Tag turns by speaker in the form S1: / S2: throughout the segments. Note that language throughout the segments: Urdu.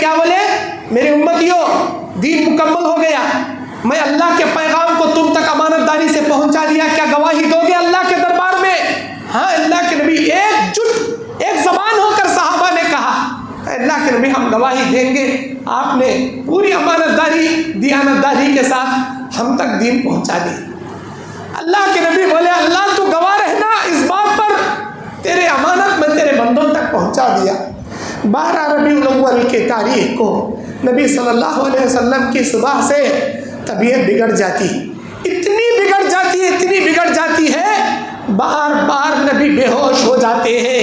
S1: کیا بولے؟ میرے امتیوں دین مکمل ہو گیا، میں اللہ کے پیغام کو تم تک امانت داری سے پہنچا دیا، کیا گواہی دو گے اللہ کے دربار میں؟ ہاں اللہ کے نبی ایک جٹ ایک زبان ہو کر صحابہ نے کہا اللہ کے نبی ہم گواہی دیں گے، آپ نے پوری امانت داری دیانت داری کے ساتھ ہم تک دین پہنچا دی۔ اللہ کے نبی بولے اللہ تو گواہ رہنا اس بات پر، تیرے امانت میں تیرے بندوں تک پہنچا دیا۔ 12 ربیع الاول کی تاریخ کو نبی صلی اللہ علیہ وسلم کی صبح سے طبیعت بگڑ جاتی، اتنی بگڑ جاتی ہے، بار بار نبی بے ہوش ہو جاتے ہیں،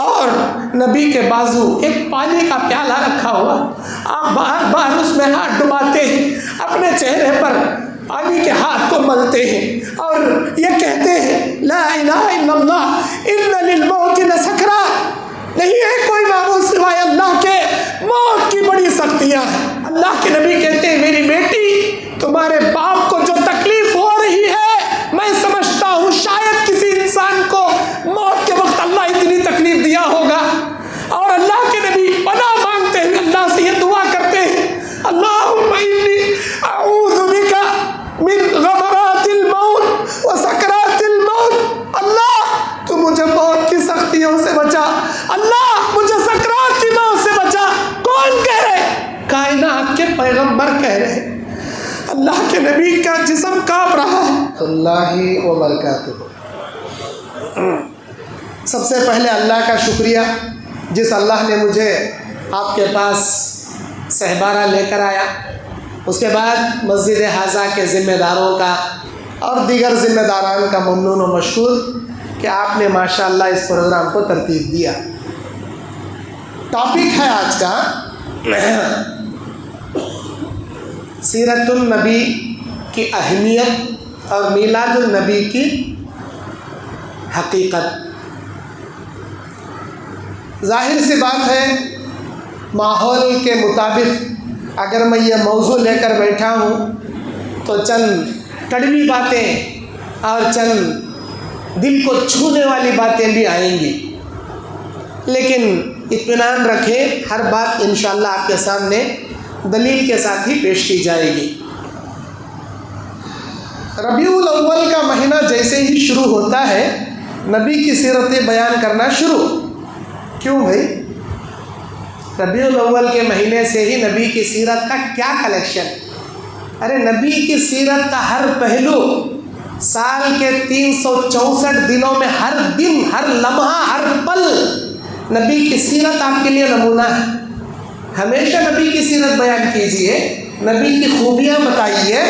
S1: اور نبی کے بازو ایک پانی کا پیالہ رکھا ہوا، آپ بار بار اس میں ہاتھ ڈباتے ہیں، اپنے چہرے پر پانی کے ہاتھ کو ملتے ہیں اور یہ کہتے ہیں لا الہ الا اللہ ان للموت لسکرات، نہیں ہے کوئی معبود سوائے اللہ کے، موت کی بڑی سختیاں ہیں۔ اللہ کے نبی کہتے ہیں میری بیٹی تمہارے باپ کو جو تکلیف ہو رہی ہے میں سمجھتا ہوں شاید کسی انسان کو موت کے وقت اللہ اتنی تکلیف دیا ہوگا، اور اللہ کے نبی پناہ مانگتے ہوئے اللہ سے یہ دعا کرتے ہیں اللہم انی اعوذ بک من غمرات الموت و سکرات الموت، اللہ تو مجھے موت کی سختیوں سے بچا، اللہ مجھے سکرات کی موت سے بچا۔ کون کہہ رہے؟ کائنات کے پیغمبر کہہ رہے، اللہ کے نبی کا جسم کانپ رہا ہے۔ اللہ وبرکاتہ۔ سب سے پہلے اللہ کا شکریہ جس اللہ نے مجھے آپ کے پاس سہبارہ لے کر آیا، اس کے بعد مسجد حاضہ کے ذمہ داروں کا اور دیگر ذمہ داران کا ممنون و مشکور کہ آپ نے ماشاءاللہ اس پروگرام کو ترتیب دیا۔ ٹاپک ہے آج کا سیرت النبی کی اہمیت اور میلاد النبی کی حقیقت۔ ظاہر سی بات ہے ماحول کے مطابق اگر میں یہ موضوع لے کر بیٹھا ہوں تو چند کڑوی باتیں اور چند دل کو چھونے والی باتیں بھی آئیں گی، لیکن اطمینان رکھیں ہر بات انشاءاللہ آپ کے سامنے دلیل کے ساتھ ہی پیش کی جائے گی۔ ربیع الاول کا مہینہ جیسے ہی شروع ہوتا ہے نبی کی سیرت بیان کرنا شروع۔ کیوں بھائی؟ ربیع الاول کے مہینے سے ہی نبی کی سیرت کا کیا کلیکشن؟ ارے نبی کی سیرت کا ہر پہلو سال کے 364 دنوں میں ہر دن، ہر لمحہ، ہر پل نبی کی سیرت آپ کے لیے نمونہ ہے۔ ہمیشہ نبی کی سیرت بیان کیجئے، نبی کی خوبیاں بتائیے،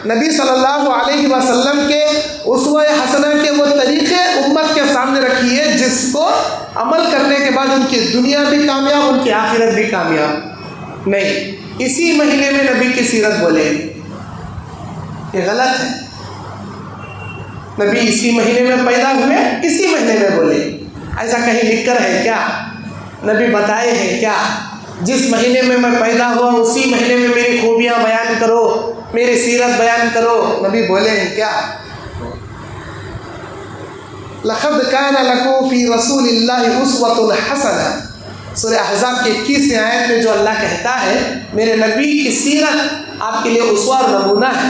S1: نبی صلی اللہ علیہ وسلم کے اسوہ حسنہ کے وہ طریقے امت کے سامنے رکھیے جس کو عمل کرنے کے بعد ان کی دنیا بھی کامیاب، ان کی آخرت بھی کامیاب۔ نہیں، اسی مہینے میں نبی کی سیرت بولے، یہ غلط ہے۔ نبی اسی مہینے میں پیدا ہوئے، اسی مہینے میں بولے، ایسا کہیں لکھ کر ہے کیا؟ نبی بتائے ہیں کیا جس مہینے میں میں پیدا ہوا اسی مہینے میں میری خوبیاں بیان کرو، میری سیرت بیان کرو؟ نبی بولے ہیں کیا؟ لَقَدْ كَانَ لَكُمْ فِي رَسُولِ اللَّهِ أُسْوَةٌ حَسَنَةٌ، سورہ احزاب کی 21ویں آیت میں جو اللہ کہتا ہے میرے نبی کی سیرت آپ کے لیے اسوہ اور نمونہ ہے،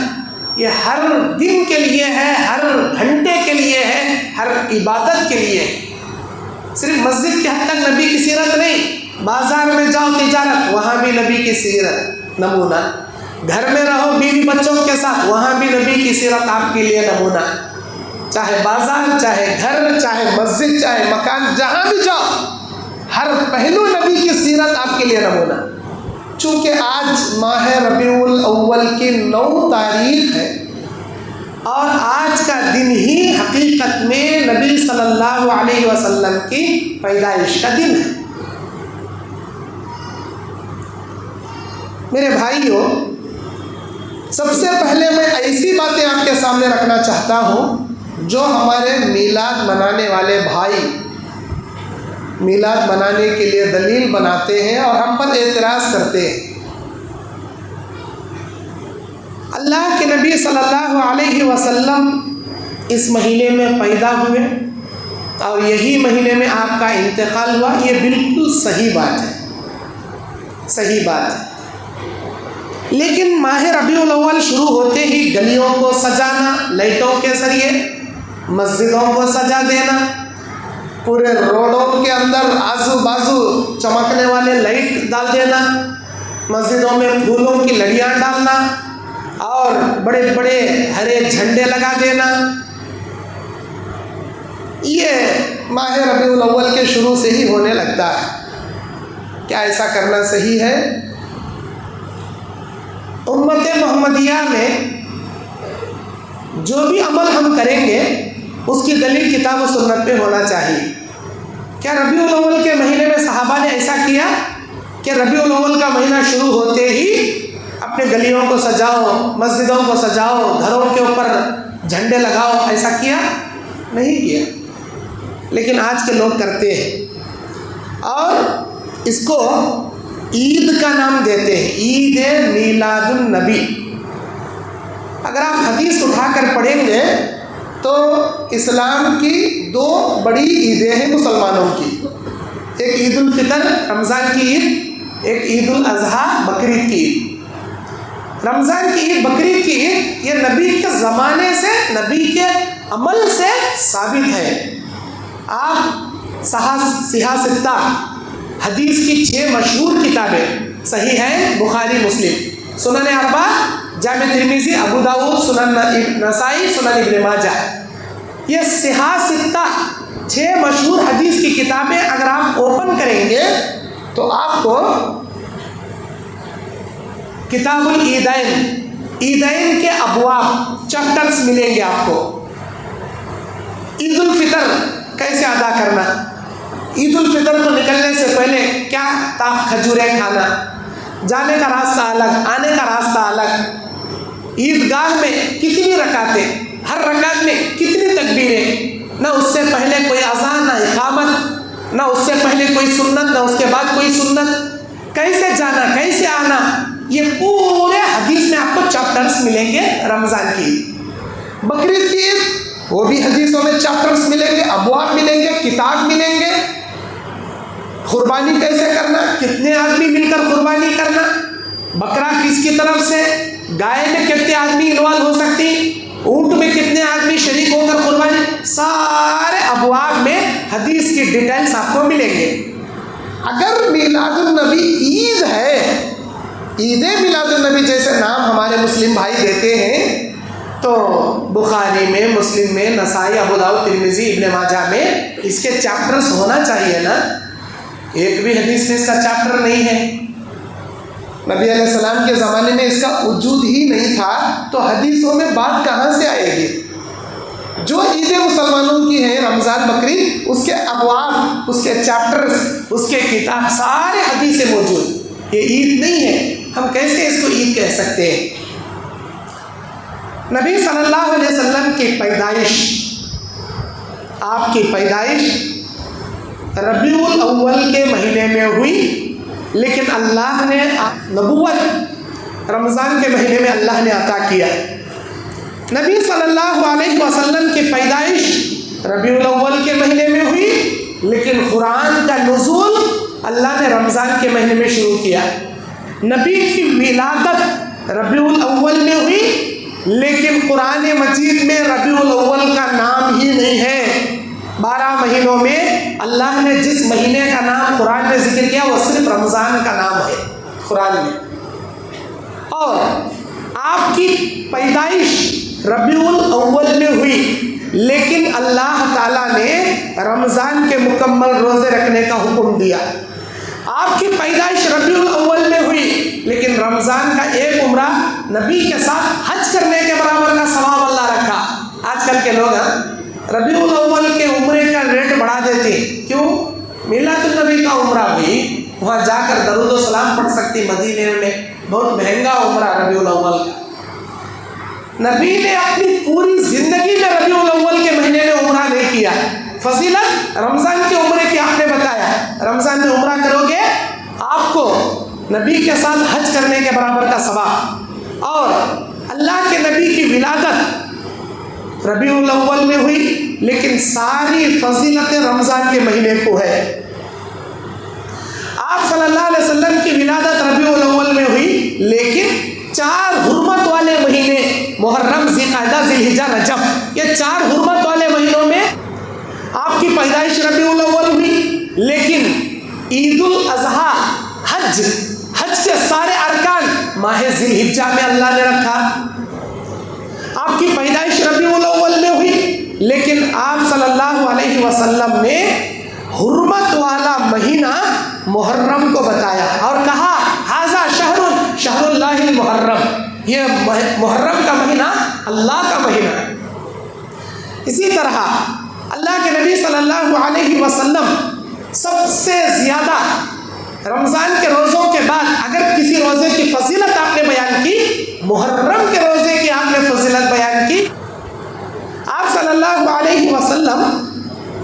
S1: یہ ہر دن کے لیے ہے، ہر گھنٹے کے لیے ہے، ہر عبادت کے لیے ہے۔ صرف مسجد کے حد تک نبی کی سیرت نہیں، بازار میں جاؤ تجارت وہاں بھی نبی کی سیرت نمونہ، گھر میں رہو بیوی بچوں کے ساتھ وہاں بھی نبی کی سیرت آپ کے لیے نمونہ، چاہے بازار، چاہے گھر، چاہے مسجد، چاہے مکان، جہاں بھی جاؤ ہر پہلو نبی کی سیرت آپ کے لیے نمونہ۔ چونکہ آج ماہ ربیع الاول کی 9 تاریخ ہے اور آج کا دن ہی حقیقت میں نبی صلی اللہ علیہ وسلم کی پیدائش کا دن ہے۔ میرے بھائیوں، سب سے پہلے میں ایسی باتیں آپ کے سامنے رکھنا چاہتا ہوں جو ہمارے میلاد منانے والے بھائی میلاد منانے کے لیے دلیل بناتے ہیں اور ہم پر اعتراض کرتے ہیں۔ اللہ کے نبی صلی اللہ علیہ وسلم اس مہینے میں پیدا ہوئے اور یہی مہینے میں آپ کا انتقال ہوا، یہ بالکل صحیح بات ہے، صحیح بات ہے، لیکن ماہ ربیع الاول شروع ہوتے ہی گلیوں کو سجانا لائٹوں کے ذریعے، مسجدوں کو سجا دینا، پورے روڈوں کے اندر آزو بازو چمکنے والے لائٹ ڈال دینا، مسجدوں میں پھولوں کی لڑیاں ڈالنا اور بڑے بڑے ہرے جھنڈے لگا دینا، یہ ماہ ربیع الاول کے شروع سے ہی ہونے لگتا ہے۔ کیا ایسا کرنا صحیح ہے؟ امت محمدیہ میں جو بھی عمل ہم کریں گے اس کی دلیل کتاب و سنت پہ ہونا چاہیے۔ کیا ربیع الاول کے مہینے میں صحابہ نے ایسا کیا کہ ربیع الاول کا مہینہ شروع ہوتے ہی اپنے گلیوں کو سجاؤ، مسجدوں کو سجاؤ، گھروں کے اوپر جھنڈے لگاؤ، ایسا کیا؟ نہیں کیا، لیکن آج کے لوگ کرتے ہیں اور اس کو عید کا نام دیتے ہیں، عید میلاد النبی۔ اگر آپ حدیث اٹھا کر پڑھیں گے تو اسلام کی دو بڑی عیدیں ہیں مسلمانوں کی، ایک عید الفطر رمضان کی عید، ایک عید الاضحیٰ بقرعید کی عید۔ رمضان کی عید، بقرعید کی عید، یہ نبی کے زمانے سے، نبی کے عمل سے ثابت ہے۔ آپ صحیح ستہ حدیث کی 6 مشہور کتابیں صحیح ہیں، بخاری، مسلم، سنن اربعہ، جامع ترمذی، ابو داؤد، سنن نسائی، سنن ابن ماجہ، یہ صحیح ستہ 6 مشہور حدیث کی کتابیں اگر آپ اوپن کریں گے تو آپ کو کتاب العیدین، عیدین کے ابواب، چیپٹرز ملیں گے آپ کو۔ عید الفطر کیسے ادا کرنا، عید الفطر کو نکلنے سے پہلے کیا کھجوریں کھانا، جانے کا راستہ الگ، آنے کا راستہ الگ، عیدگاہ میں کتنی رکعتیں، ہر رکعت میں کتنی تکبیریں، نہ اس سے پہلے کوئی اذان، نہ اقامت، نہ اس سے پہلے کوئی سنت، نہ اس کے بعد کوئی سنت، کیسے جانا، کیسے آنا، یہ پورے حدیث میں آپ کو چیپٹرز ملیں گے۔ رمضان کی، بقرعید کی، وہ بھی حدیثوں میں چیپٹرز ملیں گے، ابواب ملیں گے، کتاب ملیں گے۔ قربانی کیسے کرنا، کتنے آدمی مل کر قربانی کرنا، بکرا کس کی طرف سے، گائے میں کتنے آدمی انوالو ہو سکتی، اونٹ میں کتنے آدمی شریک ہو کر قربانی، سارے ابواب میں حدیث کی ڈیٹیلز آپ کو ملیں گے۔ اگر میلاد النبی عید ہے، عید میلاد النبی جیسے نام ہمارے مسلم بھائی دیتے ہیں، تو بخاری میں، مسلم میں، نسائی، ابو داؤد، ترمذی، ابن ماجہ میں اس کے چیپٹرز ہونا چاہیے نا۔ ایک بھی حدیث میں اس کا چیپٹر نہیں ہے، نبی علیہ السلام کے زمانے میں اس کا وجود ہی نہیں تھا، تو حدیثوں میں بات کہاں سے آئے گی؟ جو عیدیں مسلمانوں کی ہیں، رمضان، بقرعید، اس کے ابواب، اس کے چیپٹرز، اس کے کتاب، سارے حدیثیں موجود۔ یہ عید نہیں ہے، ہم کیسے اس کو عید کہہ سکتے ہیں؟ نبی صلی اللہ علیہ وسلم کی پیدائش، آپ کی پیدائش ربیع الاول کے مہینے میں ہوئی، لیکن اللہ نے نبوت رمضان کے مہینے میں اللہ نے عطا کیا۔ نبی صلی اللہ علیہ وسلم کی پیدائش ربیع الاول کے مہینے میں ہوئی، لیکن قرآن کا نزول اللہ نے رمضان کے مہینے میں شروع کیا۔ نبی کی ولادت ربیع الاول میں ہوئی، لیکن قرآن مجید میں ربیع الاول کا نام ہی نہیں ہے۔ 12 مہینوں میں اللہ نے جس مہینے کا نام قرآن میں ذکر کیا وہ صرف رمضان کا نام ہے قرآن میں۔ اور آپ کی پیدائش ربیع الاول میں ہوئی، لیکن اللہ تعالیٰ نے رمضان کے مکمل روزے رکھنے کا حکم دیا۔ آپ کی پیدائش ربیع الاول میں ہوئی، لیکن رمضان کا ایک عمرہ نبی کے ساتھ حج کرنے کے برابر کا ثواب اللہ رکھا۔ آج کل کے لوگ ربیع الاول کے عمرے کا ریٹ بڑھا دیتے، کیوں؟ میلاد النبی کا عمرہ بھی وہاں جا کر درود و سلام پڑھ سکتی، مدینے میں بہت مہنگا عمرہ ربیع الاول کا۔ نبی نے اپنی پوری زندگی میں ربیع الاول کے مہینے میں عمرہ نہیں کیا۔ فضیلت رمضان کے عمرے کی آپ نے بتایا، رمضان میں عمرہ کرو گے آپ کو نبی کے ساتھ حج کرنے کے برابر کا ثواب۔ اور اللہ کے نبی کی ولادت ربیع الاول میں ہوئی، لیکن ساری فضیلت رمضان کے مہینے کو ہے۔ آپ صلی اللہ علیہ وسلم کی ولادت 4 حرمت والے مہینوں میں آپ کی پیدائش ربیع الاول ہوئی، لیکن عید الاضحیٰ، حج کے سارے ارکان ماہ ذی الحجہ میں اللہ نے رکھا۔ آپ کی پیدائش ربیع الاول میں ہوئی، لیکن آپ صلی اللہ علیہ وسلم نے حرمت والا مہینہ محرم کو بتایا اور کہا ھذا شہر اللہ المحرم، یہ محرم کا مہینہ اللہ کا مہینہ ہے۔ اسی طرح اللہ کے نبی صلی اللہ علیہ وسلم سب سے زیادہ رمضان کے روزوں کے بعد اگر کسی روزے کی فضیلت آپ نے بیان کی، محرم کے روزے کی آپ نے فضیلت بیان کی۔ آپ صلی اللہ علیہ وسلم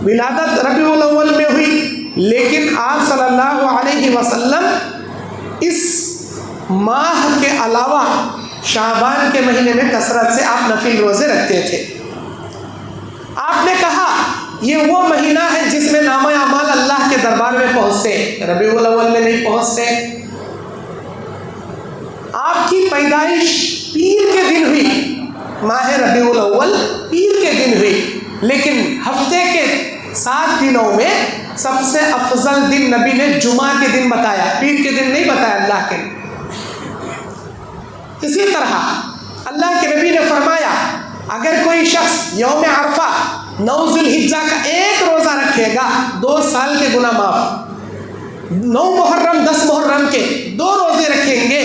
S1: ولادت ربیع الاول میں ہوئی، لیکن آپ صلی اللہ علیہ وسلم اس ماہ کے علاوہ شعبان کے مہینے میں کثرت سے آپ نفل روزے رکھتے تھے۔ آپ نے کہا یہ وہ مہینہ ہے جس میں نامہ اعمال اللہ کے دربار میں پہنچتے، ربیع الاول میں نہیں پہنچتے۔ آپ کی پیدائش پیر کے دن ہوئی، ماہ ربیع الاول پیر کے دن ہوئی، لیکن ہفتے کے 7 دنوں میں سب سے افضل دن نبی نے جمعہ کے دن بتایا، پیر کے دن نہیں بتایا اللہ کے۔ اسی طرح اللہ کے نبی نے فرمایا اگر کوئی شخص یوم عرفہ 9 ذی الحجہ کا 1 روزہ رکھے گا 2 سال کے گناہ معاف۔ 9 محرم 10 محرم کے 2 روزے رکھیں گے،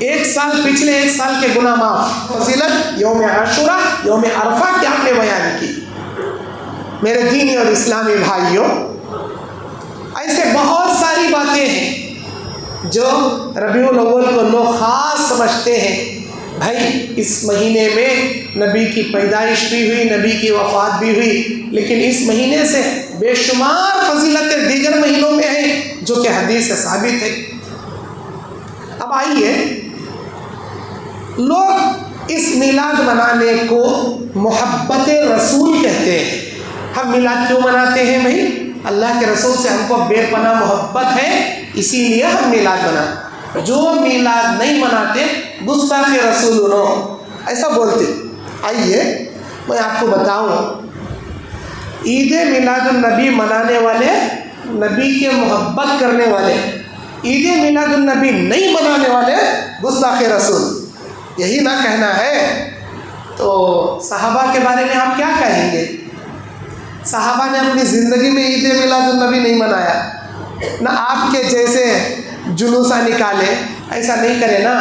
S1: 1 سال پچھلے 1 سال کے گناہ معاف۔ فضیلت یوم عاشوراء، یوم عرفہ کی آپ نے بیان کی۔ میرے دینی اور اسلامی بھائیوں، ایسے بہت ساری باتیں ہیں جو ربیع الاول کو لوگ خاص سمجھتے ہیں۔ بھائی اس مہینے میں نبی کی پیدائش بھی ہوئی، نبی کی وفات بھی ہوئی، لیکن اس مہینے سے بے شمار فضیلتیں دیگر مہینوں میں ہیں جو کہ حدیث سے ثابت ہے۔ اب آئیے، لوگ اس میلاد منانے کو محبت رسول کہتے ہیں۔ ہم میلاد کیوں مناتے ہیں بھائی؟ اللہ کے رسول سے ہم کو بے پناہ محبت ہے، اسی لیے ہم میلاد مناتے۔ جو میلاد نہیں مناتے گستاخ رسول انہوں ایسا بولتے۔ آئیے میں آپ کو بتاؤں، عید میلاد النبی منانے والے، نبی کے محبت کرنے والے، عید میلاد النبی نہیں منانے والے گستاخ رسول، یہی نہ کہنا ہے تو صحابہ کے بارے میں آپ کیا کہیں گے؟ صحابہ نے اپنی زندگی میں عید میلاد النبی نہیں منایا، نہ آپ کے جیسے جلوسہ نکالے، ایسا نہیں کرے نا۔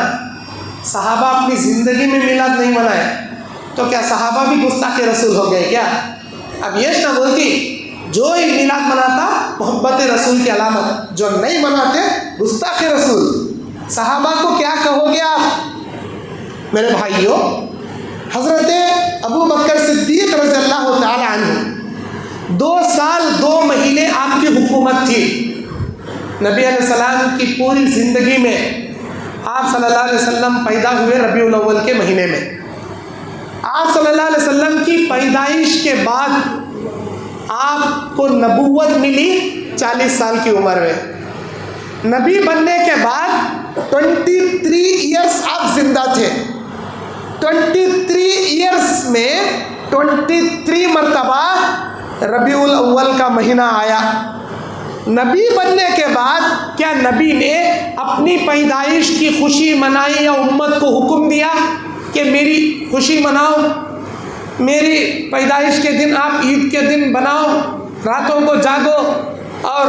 S1: صحابہ اپنی زندگی میں میلاد نہیں منائے تو کیا صحابہ بھی گستاخ رسول ہو گئے کیا؟ اب یہ نہ بولتی جو میلاد مناتا محبت رسول کی علامت، جو نہیں مناتے گستاخ رسول۔ صحابہ کو کیا کہو گے آپ؟ میرے بھائیوں، حضرت ابو بکر صدیق رضی اللہ تعالی عنہ 2 سال 2 مہینے آپ کی حکومت تھی۔ نبی علیہ السلام کی پوری زندگی میں آپ صلی اللہ علیہ وسلم پیدا ہوئے ربیع الاول کے مہینے میں۔ آپ صلی اللہ علیہ وسلم کی پیدائش کے بعد آپ کو نبوت ملی 40 سال کی عمر میں۔ نبی بننے کے بعد 23 ایئرس آپ زندہ تھے۔ 23 ایئرس میں 23 مرتبہ ربیع الاول کا مہینہ آیا۔ نبی بننے کے بعد کیا نبی نے اپنی پیدائش کی خوشی منائی یا امت کو حکم دیا کہ میری خوشی مناؤ، میری پیدائش کے دن آپ عید کے دن بناؤ، راتوں کو جاگو اور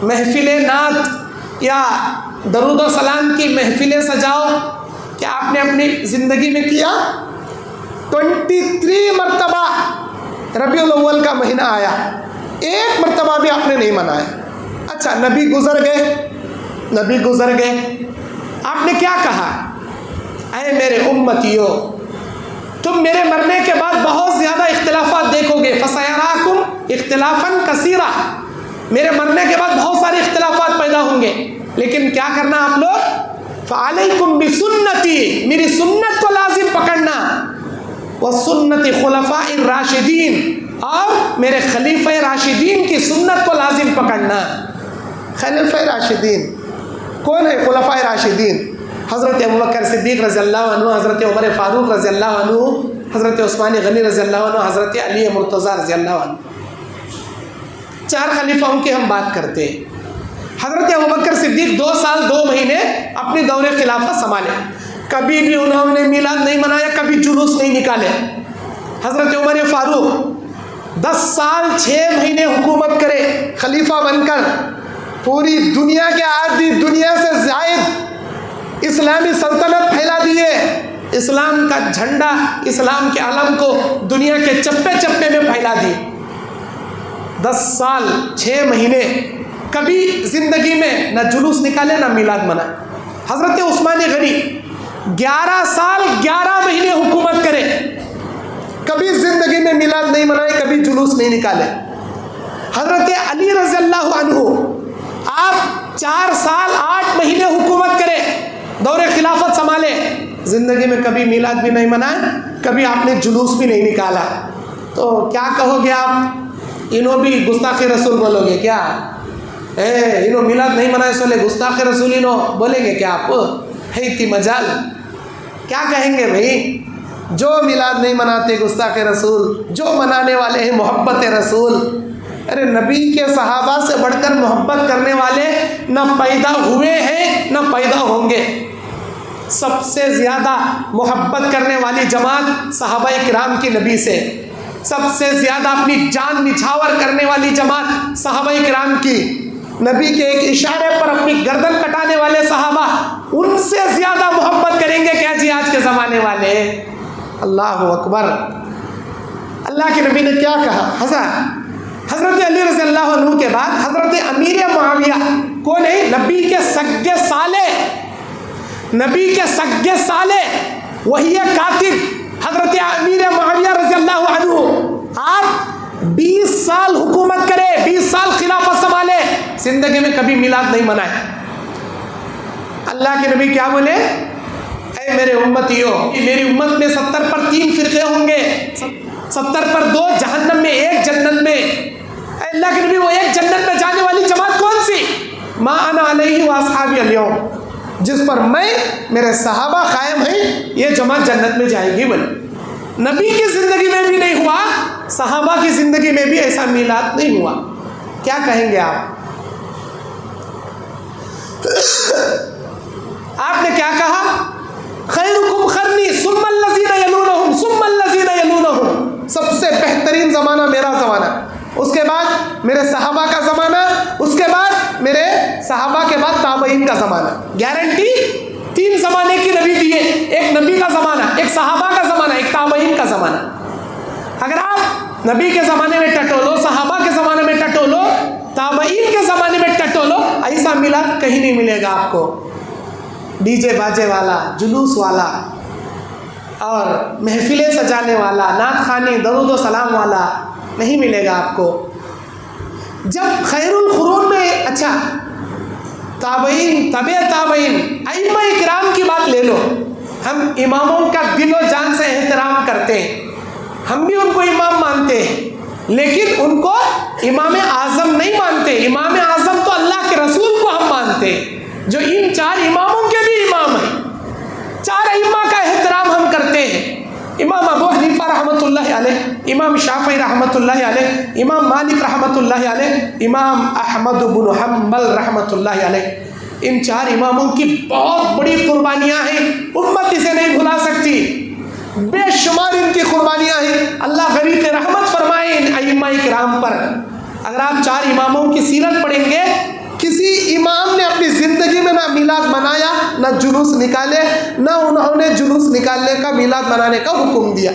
S1: محفل نعت یا درود و سلام کی محفلیں سجاؤ؟ کیا آپ نے اپنی زندگی میں کیا؟ 23 مرتبہ ربیع الاول کا مہینہ آیا، 1 مرتبہ بھی آپ نے نہیں منایا۔ اچھا، نبی گزر گئے، آپ نے کیا کہا؟ اے میرے امتیوں، تم میرے مرنے کے بعد بہت زیادہ اختلافات دیکھو گے، فَسَيَرَاكُمْ اخْتِلَافًا كَثِيرًا، میرے مرنے کے بعد بہت سارے اختلافات پیدا ہوں گے، لیکن کیا کرنا آپ لوگ؟ فَعَلَيْكُمْ بِسُنَّتِي، میری سنت کو لازم پکڑنا، وَسُنَّتِ خُلَفَاءِ الرَّاشِدِينَ، اور میرے خلیفہ راشدین کی سنت کو لازم پکڑنا۔ خلیفہ راشدین کون ہے؟ خلفائے راشدین حضرت ابوبکر صدیق رضی اللہ عنہ، حضرت عمر فاروق رضی اللہ عنہ، حضرت عثمان غنی رضی اللہ عنہ، حضرت علی مرتضیٰ رضی اللہ عنہ، 4 خلیفاؤں کی ہم بات کرتے ہیں۔ حضرت ابوبکر صدیق 2 سال 2 مہینے اپنی دور خلافت سنبھالے، کبھی بھی انہوں نے میلاد نہیں منایا، کبھی جلوس نہیں نکالے۔ حضرت عمر فاروق 10 سال 6 مہینے حکومت کرے خلیفہ بن کر، پوری دنیا کے آدھی دنیا سے زائد اسلامی سلطنت پھیلا دیے، اسلام کا جھنڈا، اسلام کے علم کو دنیا کے چپے چپے میں پھیلا دی۔ 10 سال 6 مہینے کبھی زندگی میں نہ جلوس نکالے نہ میلاد منائے۔ حضرت عثمان غنی 11 سال 11 مہینے حکومت کرے، کبھی زندگی میں میلاد نہیں منائے، کبھی جلوس نہیں نکالے۔ حضرت علی رضی اللہ عنہ آپ 4 سال 8 مہینے حکومت کرے، دور خلافت سنبھالے، زندگی میں کبھی میلاد بھی نہیں منائے، کبھی آپ نے جلوس بھی نہیں نکالا۔ تو کیا کہو گے آپ؟ انہوں بھی گستاخ رسول بولو گے کیا؟ انہوں میلاد نہیں منائے سولے گستاخ رسول انہوں بولیں گے کیا آپ؟ ہے اتنی مجال، کیا کہیں گے بھائی؟ جو میلاد نہیں مناتے گستاخ رسول، جو منانے والے ہیں محبت رسول۔ ارے نبی کے صحابہ سے بڑھ کر محبت کرنے والے نہ پیدا ہوئے ہیں نہ پیدا ہوں گے۔ سب سے زیادہ محبت کرنے والی جماعت صحابہ کرام کی نبی سے، سب سے زیادہ اپنی جان نچھاور کرنے والی جماعت صحابہ کرام کی، نبی کے ایک اشارے پر اپنی گردن کٹانے والے صحابہ، ان سے زیادہ محبت کریں گے کیا جی آج کے زمانے والے؟ اللہ اکبر۔ اللہ کے نبی نے کیا کہا؟ حضرت علی رضی اللہ عنہ کے بعد حضرت امیر معاویہ کون ہے؟ نبی کے سگے سالے، نبی کے سگے سالے، وہی کاتب حضرت امیر معاویہ رضی اللہ عنہ۔ آپ 20 سال حکومت کرے، 20 سال خلافت سنبھالے، زندگی میں کبھی میلاد نہیں منائے۔ اللہ کے نبی کیا بولے؟ اے میرے امتیوں، میری امت میں 70 پر 3 فرقے ہوں گے، 70 پر 2 جہنم میں 1 جنت میں۔ اے اللہ کے نبی، وہ 1 جنت میں جانے والی جماعت کون سی؟ ما انا علیہ واصحابی اليوم، جس پر میں میرے صحابہ قائم ہیں، یہ جماعت جنت میں جائے گی۔ بولے نبی کی زندگی میں بھی نہیں ہوا، صحابہ کی زندگی میں بھی ایسا میلاد نہیں ہوا۔ کیا کہیں گے آپ؟ آپ نے کیا کہا؟ خیرکم قرنی ثم الذین یلونہم ثم الذین یلونہم، سب سے بہترین زمانہ میرا زمانہ، اس کے بعد میرے صحابہ کا زمانہ، اس کے بعد میرے صحابہ کے بعد تابعین کا زمانہ۔ گارنٹی 3 زمانے کی نبی دیے، ایک نبی کا زمانہ، ایک صحابہ کا زمانہ، ایک تابعین کا زمانہ۔ اگر آپ نبی کے زمانے میں ٹٹولو، صحابہ کے زمانے میں ٹٹولو، تابعین کے زمانے میں ٹٹولو، ایسا میلاد کہیں نہیں ملے گا آپ کو۔ ڈی جے باجے والا، جلوس والا اور محفلیں سجانے والا، نعت خوانی، درود و سلام والا نہیں ملے گا آپ کو۔ جب خیر القرون میں، اچھا تابعین، تبع تابعین، ائمہ کرام کی بات لے لو، ہم اماموں کا دل و جان سے احترام کرتے ہیں، ہم بھی ان کو امام مانتے ہیں، لیکن ان کو امام اعظم نہیں مانتے۔ امام اعظم تو اللہ کے رسول کو ہم مانتے ہیں، جو ان 4 اماموں کے بھی امام ہیں۔ 4 ائمہ کا احترام ہم کرتے ہیں، امام ابو حنیفہ رحمۃ اللہ علیہ، امام شافعی رحمۃ اللہ علیہ، امام مالک رحمۃ اللہ علیہ، امام احمد بن حنبل رحمۃ اللہ علیہ۔ ان 4 اماموں کی بہت بڑی قربانیاں ہیں، امت اسے نہیں بھلا سکتی، بے شمار ان کی قربانیاں ہیں۔ اللہ غریق رحمت فرمائے ان ائمہ کرام پر۔ اگر آپ 4 اماموں کی سیرت پڑھیں گے، کسی امام نے اپنی زندگی میں نہ میلاد منایا، نہ جلوس نکالے، نہ انہوں نے جلوس نکالنے کا، میلاد منانے کا حکم دیا۔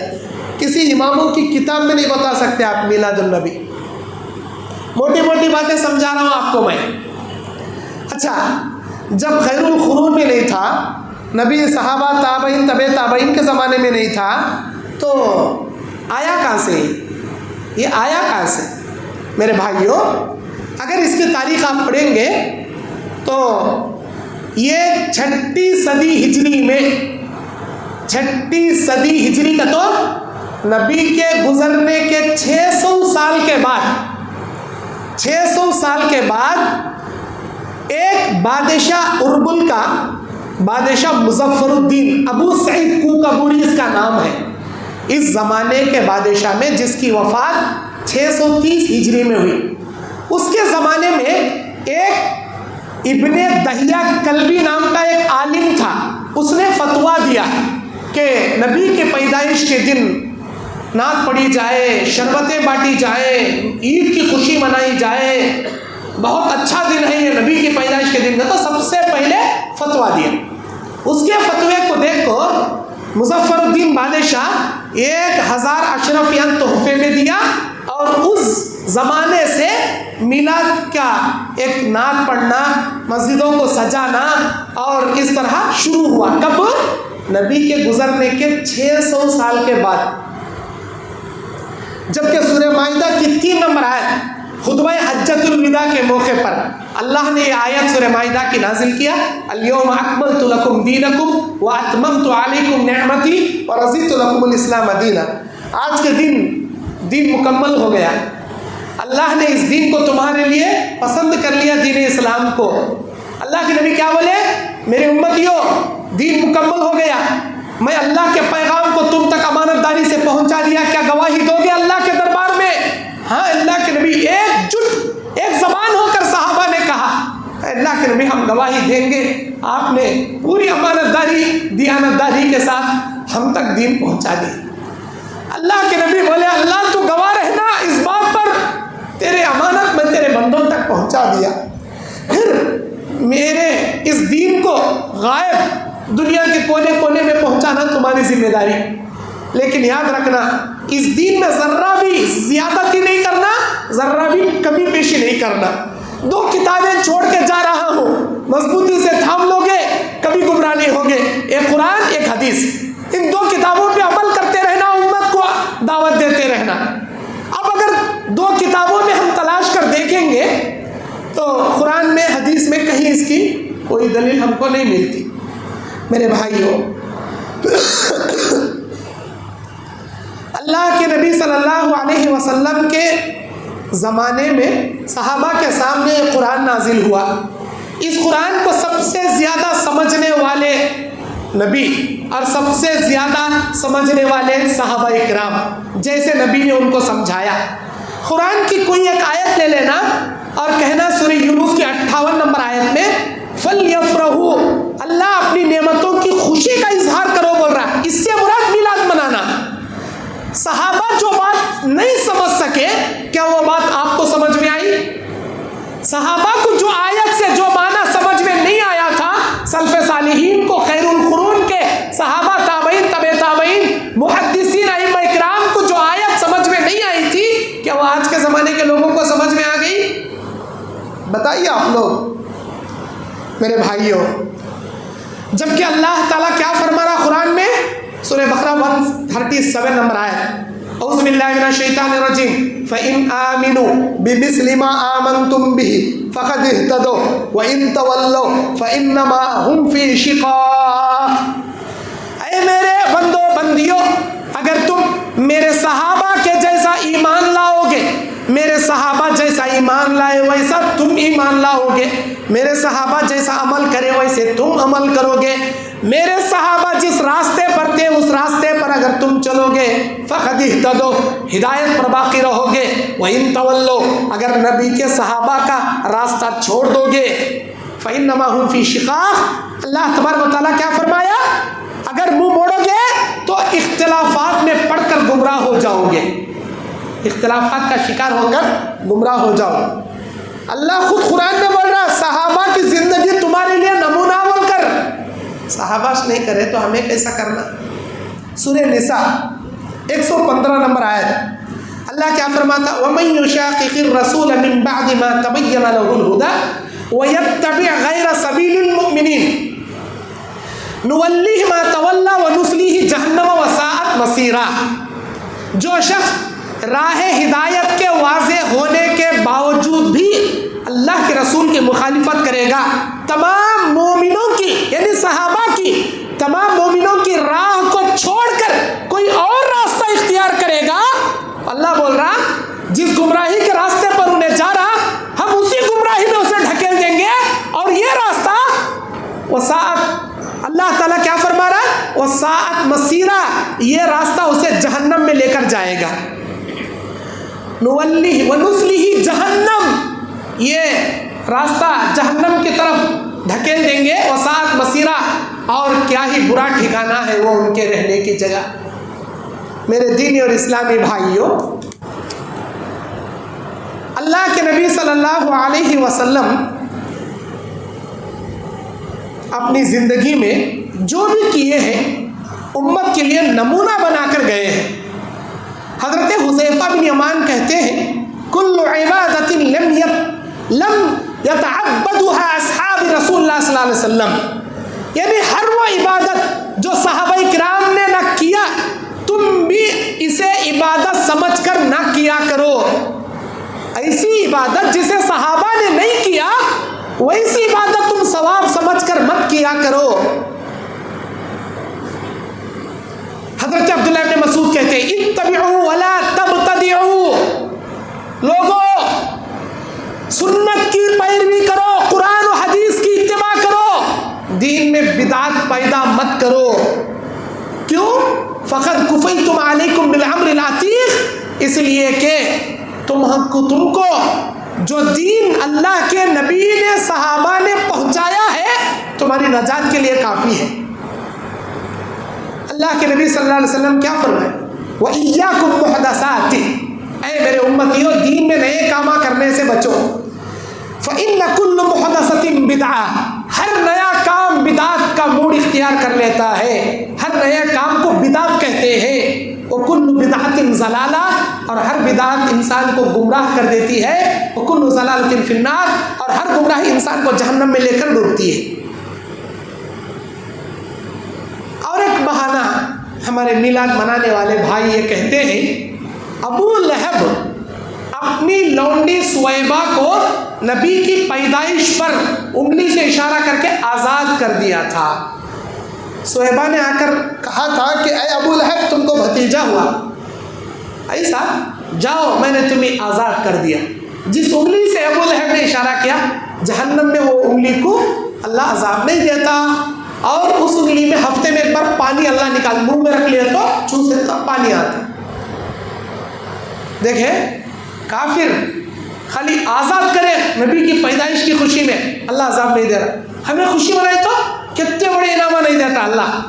S1: کسی اماموں کی کتاب میں نہیں بتا سکتے آپ میلاد النبی۔ موٹی موٹی باتیں سمجھا رہا ہوں آپ کو میں۔ اچھا، جب خیر القرون میں نہیں تھا، نبی، صحابہ، تابعین، تبع تابعین کے زمانے میں نہیں تھا، تو آیا کہاں سے؟ یہ آیا کہاں سے؟ میرے بھائیوں، اگر اس کی تاریخ آپ پڑھیں گے تو یہ 6 صدی ہجری میں، 6 صدی ہجری کا تو نبی کے گزرنے کے 600 سال کے بعد، 600 سال کے بعد ایک بادشاہ اربل کا، بادشاہ مظفر الدین، ابو سعید کوکبوری اس کا نام ہے، اس زمانے کے بادشاہ میں جس کی وفات 630 ہجری میں ہوئی، اس کے زمانے میں ایک ابن دہیہ کلبی نام کا ایک عالم تھا. اس نے فتویٰ دیا کہ نبی کے پیدائش کے دن نعت پڑھی جائے، شربتیں بانٹی جائے، عید کی خوشی منائی جائے، بہت اچھا دن ہے یہ نبی کی پیدائش کے دن کا. تو سب سے پہلے فتویٰ دیا. اس کے فتوے کو دیکھ کر مظفر الدین بادشاہ 1000 اشرفیاں تحفے میں دیا، اور اس زمانے سے میلاد کا ایک نعت پڑھنا، مسجدوں کو سجانا اور اس طرح شروع ہوا. کب؟ نبی کے گزرنے کے 600 سال کے بعد. جبکہ سورہ مائدہ کی 3 نمبر آیت خطبہ حجۃ الوداع کے موقع پر اللہ نے یہ آیت سورہ مائدہ کی نازل کیا، الیوم اکملت لکم دینکم واتممت علیکم نعمتی ورضیت لکم الاسلام دینا. آج کے دین مکمل ہو گیا، اللہ نے اس دین کو تمہارے لیے پسند کر لیا، دین اسلام کو. اللہ کے نبی کیا بولے؟ میرے امتیوں، دین مکمل ہو گیا، میں اللہ کے پیغام کو تم تک امانت داری سے پہنچا دیا، کیا گواہی دو گے اللہ کے دربار میں؟ ہاں، اللہ کے نبی ایک جٹ ایک زبان ہو کر صحابہ نے کہا، اللہ کے نبی ہم گواہی دیں گے، آپ نے پوری امانت داری دیانت داری کے ساتھ ہم تک دین پہنچا دی. اللہ کے نبی بولے اللہ تو گواہ رہنا اس بات پر، تیرے امانت میں تیرے بندوں تک پہنچا دیا. پھر میرے اس دین کو غائب دنیا کے کونے کونے میں پہنچانا تمہاری ذمہ داری. لیکن یاد رکھنا، اس دین میں ذرہ بھی زیادتی نہیں کرنا، ذرہ بھی کمی پیشی نہیں کرنا. 2 کتابیں چھوڑ کے جا رہا ہوں، مضبوطی سے تھام لوگے کبھی گمراہ نہیں ہوگے. ایک قرآن، ایک حدیث، ان 2 کتابوں پہ عمل کرتے رہنا، امت کو دعوت دیتے رہنا. اب اگر 2 کتابوں میں ہم تلاش کر دیکھیں گے تو قرآن میں حدیث میں کہیں اس کی کوئی دلیل ہم کو نہیں ملتی. میرے بھائیوں، اللہ کے نبی صلی اللہ علیہ وسلم کے زمانے میں صحابہ کے سامنے ایک قرآن نازل ہوا. اس قرآن کو سب سے زیادہ سمجھنے والے نبی اور سب سے زیادہ سمجھنے والے صحابہ اکرام، جیسے نبی نے ان کو سمجھایا. قرآن کی کوئی ایک آیت لے لینا اور کہنا سورہ یونس کی 58 نمبر آیت میں فَلْيَفْرَحُوا، اللہ اپنی نعمتوں کی خوشی کا اظہار کرو بول رہا ہے. اس سے مراد میلاد منانا. صحابہ جو بات نہیں سمجھ سکے، کیا وہ بات آپ کو سمجھ میں آئی؟ صحابہ کو جو آیت سے جو معنی سمجھ میں نہیں آیا تھا، سلف صالحین کو، خیر القرون کے صحابہ، تابعین، تبع تابعین، محدثین، ائمہ اکرام کو جو آیت سمجھ میں نہیں آئی تھی، کیا وہ آج کے زمانے کے لوگوں کو سمجھ میں آ گئی؟ بتائیے آپ لوگ. میرے بھائیوں، جبکہ اللہ تعالیٰ کیا فرما رہا قرآن میں؟ سورہ بقرہ 137 نمبر آیت، اعوذ باللہ من الشیطان الرجیم، فَإِنْ آمِنُوا بِمِثْلِ مَا آمَنْتُمْ بِهِ فَقَدِ اهْتَدَوْا وَإِنْ تَوَلَّوْا فَإِنَّمَا هُمْ فِي شِقَاقٍ. اے میرے بندو بندیوں، اگر تم میرے صحابہ کے جیسا ایمان لاؤ گے، میرے صحابہ جیسا ایمان لائے ویسا تم ایمان لاؤ گے، میرے صحابہ جیسا عمل کرے ویسے تم عمل کرو گے، میرے صحابہ جس راستے پر تھے اس راستے پر اگر تم چلو گے فقد اہتدوا، ہدایت پر باقی رہو گے. وَإِن تَوَلَّوْا، اگر نبی کے صحابہ کا راستہ چھوڑ دو گے فَإِنَّمَا هُمْ فِي شِقَاقٍ. اللہ تبارک و تعالیٰ کیا فرمایا؟ اگر منہ موڑو گے تو اختلافات میں پڑھ کر گمراہ ہو جاؤ گے، اختلافات کا شکار ہو کر گمراہ ہو جاؤ. اللہ خود قرآن میں بول رہا صحابہ کی زندگی تمہارے لیے نمونہ بول کر. صحابہ نہیں کرے تو ہمیں کیسا کرنا؟ سورہ نساء 115 نمبر آیت، اللہ کیا فرماتا؟ وَمَن يُشَاقِقِ الرَّسُولَ مِن بَعْدِ مَا تَبَيَّنَ لَهُ الْهُدَى وَيَتَّبِعْ غَيْرَ سَبِيلِ الْمُؤْمِنِينَ نُوَلِّهِ مَا تَوَلَّى وَنُصْلِهِ جَهَنَّمَ وَسَاءَتْ مَصِيرًا. جو شخص راہ ہدایت کے واضح ہونے کے باوجود بھی اللہ کے رسول کی مخالفت کرے گا، تمام مومنوں کی یعنی صحابہ کی تمام مومنوں کی راہ کو چھوڑ کر کوئی اور راستہ اختیار کرے گا، اللہ بول رہا جس گمراہی کے راستے پر انہیں جا رہا ہم اسی گمراہی میں اسے ڈھکیل دیں گے. اور یہ راستہ وساعت، اللہ تعالیٰ کیا فرما رہا ہے؟ وساعت مسیرہ، یہ راستہ اسے جہنم میں لے کر جائے گا. نولہ ونصلہ جہنم، یہ راستہ جہنم کی طرف دھکیل دیں گے. وساعت مسیرہ، اور کیا ہی برا ٹھکانہ ہے وہ ان کے رہنے کی جگہ. میرے دینی اور اسلامی بھائیوں، اللہ کے نبی صلی اللہ علیہ وسلم اپنی زندگی میں جو بھی کیے ہیں امت کے لیے نمونہ بنا کر گئے ہیں. حضرت حذیفہ بن یمان کہتے ہیں کل عبادت لم یتعبدها اصحاب رسول اللہ صلی اللہ علیہ وسلم، یعنی ہر وہ عبادت جو صحابہ کرام نے نہ کیا تم بھی اسے عبادت سمجھ کر نہ کیا کرو. ایسی عبادت جسے صحابہ نے نہیں کیا ویسی عبادت تم ثواب سمجھ کر مت کیا کرو. حضرت عبداللہ ابن مسعود کہتے ہیں اتبعوا ولا تبتدعوا، لوگوں سنت کی پیروی کرو، قرآن و حدیث کی اتباع کرو، دین میں بدعت پیدا مت کرو. کیوں؟ فقد کفیتم علیکم بالامر العتیق، اس لیے کہ تم کو جو دین اللہ کے نبی نے صحابہ نے پہنچایا ہے تمہاری نجات کے لیے کافی ہے. اللہ کے نبی صلی اللہ علیہ وسلم کیا فرمائے؟ وَإِيَّاكُمْ مُحْدَثَاتِ، اے میرے امتیوں دین میں نئے کام کرنے سے بچو. فَإِنَّ كُلُّ مُحْدَثَةٍ بِدْعَةٍ، ہر نیا کام بدعت کا موڈ اختیار کر لیتا ہے، ہر نئے کام کو بدعت کہتے ہیں. وَكُلُّ بِدْعَةٍ ضَلَالَةٍ، اور ہر بدعت انسان کو گمراہ کر دیتی ہے. وَكُلُّ ضَلَالَةٍ فِي النَّارِ، اور ہر گمراہی انسان کو جہنم میں لے کر ڈوبتی ہے. اور ایک بہانہ ہمارے میلاد منانے والے بھائی یہ کہتے ہیں ابو لہب اپنی لونڈی سویبہ کو نبی کی پیدائش پر انگلی سے اشارہ کر کے آزاد کر دیا تھا. سویبہ نے آ کر کہا تھا کہ اے ابو لہب تم کو بھتیجا ہوا، ایسا جاؤ میں نے تمہیں آزاد کر دیا. جس انگلی سے ابو لہب نے اشارہ کیا جہنم میں وہ انگلی کو اللہ عذاب نہیں دیتا، اور اس انگلی میں ہفتے میں ایک بار پانی اللہ نکال منہ میں رکھ لیا تو چوسے تو پانی آتا. دیکھیں کافر خالی آزاد کرے نبی کی پیدائش کی خوشی میں اللہ عذاب نہیں دے رہا، ہمیں خوشی منائے تو کتنے بڑے انعامات نہیں دیتا اللہ.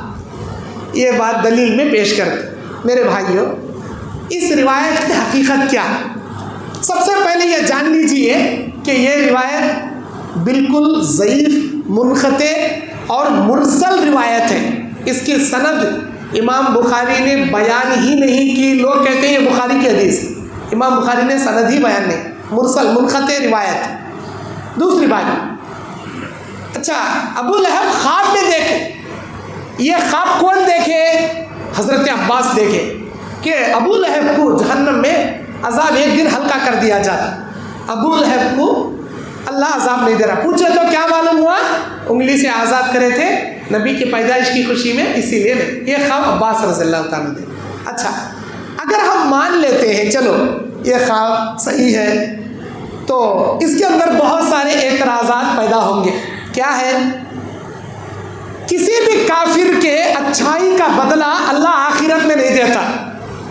S1: یہ بات دلیل میں پیش کرتے. میرے بھائیوں اس روایت کی حقیقت کیا؟ سب سے پہلے یہ جان لیجئے کہ یہ روایت بالکل ضعیف، منقطع اور مرسل روایت ہے. اس کی سند امام بخاری نے بیان ہی نہیں کی. لوگ کہتے ہیں یہ بخاری کی حدیث، امام بخاری نے سند ہی بیان نہیں، مرسل منقطع روایت. دوسری بات، اچھا ابو لہب خواب میں دیکھے، یہ خواب کون دیکھے؟ حضرت عباس دیکھے کہ ابو لہب کو جہنم میں عذاب ایک دن ہلکا کر دیا جاتا. ابو لہب کو اللہ عذاب نہیں دے رہا. پوچھے تو کیا معلوم ہوا؟ انگلی سے آزاد کرے تھے نبی کی پیدائش کی خوشی میں، اسی لیے نہیں. یہ خواب عباس رضی اللہ تعالیٰ نے. اچھا اگر ہم مان لیتے ہیں چلو یہ خواب صحیح ہے تو اس کے اندر بہت سارے اعتراضات پیدا ہوں گے. کیا ہے؟ کسی بھی کافر کے اچھائی کا بدلہ اللہ آخرت میں نہیں دیتا.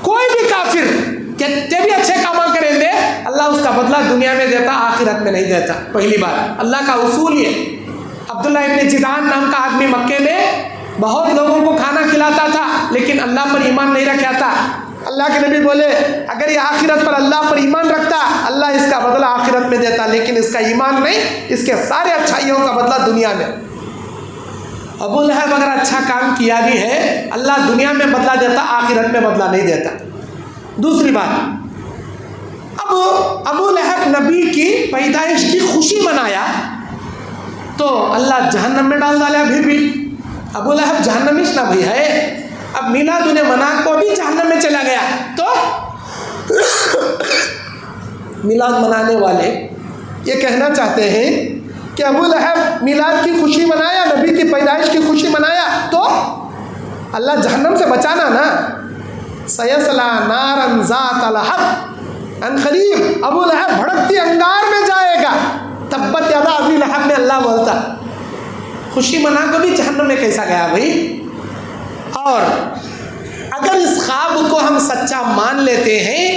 S1: کوئی بھی کافر کتنے بھی اچھے کام کریں دے اللہ اس کا بدلہ دنیا میں دیتا، آخرت میں نہیں دیتا. پہلی بات اللہ کا اصول یہ. عبداللہ ابن جدعان نام کا آدمی مکے میں بہت لوگوں کو کھانا کھلاتا تھا لیکن اللہ پر ایمان نہیں رکھا تھا. اللہ کے نبی بولے اگر یہ آخرت پر اللہ پر ایمان رکھتا اللہ اس کا بدلہ آخرت میں دیتا، لیکن اس کا ایمان نہیں، اس کے سارے اچھائیوں کا بدلہ دنیا میں. ابو لہب اگر اچھا کام کیا بھی ہے اللہ دنیا میں بدلہ دیتا، آخرت میں بدلہ نہیں دیتا. دوسری بات، اب ابو لہب نبی کی پیدائش کی خوشی منایا تو اللہ جہنم میں ڈال ڈالا. بھی ابو لہب جہنمیش نہ بھی ہے. اب میلاد انہیں منا کو بھی جہنم میں چلا گیا تو میلاد منانے والے یہ کہنا چاہتے ہیں کہ ابو لہب میلاد کی خوشی منایا، نبی کی پیدائش کی خوشی منایا تو اللہ جہنم سے بچانا نا. سیصلی نارا ذات لہب، ان قریب ابو لہب بھڑکتی انگار میں جائے گا. تبت یدا ابی لہب میں اللہ بولتا. خوشی منا کو بھی جہنم میں کیسا گیا بھائی؟ اور اگر اس خواب کو ہم سچا مان لیتے ہیں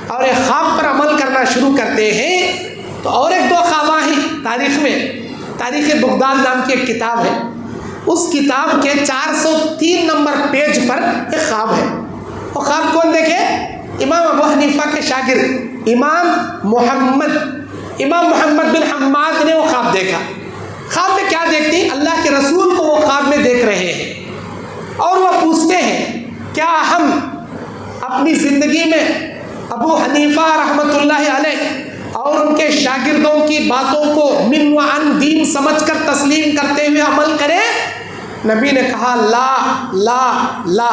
S1: اور ایک خواب پر عمل کرنا شروع کرتے ہیں تو اور ایک دو خواب ہیں تاریخ میں. تاریخ بغداد نام کی ایک کتاب ہے, اس کتاب کے 403 نمبر پیج پر ایک خواب ہے. وہ خواب کون دیکھے؟ امام ابو حنیفہ کے شاگرد امام محمد بن حماد نے وہ خواب دیکھا. خواب میں کیا دیکھتی؟ اللہ کے رسول کو وہ خواب میں دیکھ رہے ہیں اور وہ پوچھتے ہیں کیا ہم اپنی زندگی میں ابو حنیفہ رحمۃ اللہ علیہ اور ان کے شاگردوں کی باتوں کو من و عن دین سمجھ کر تسلیم کرتے ہوئے عمل کریں؟ نبی نے کہا لا لا لا,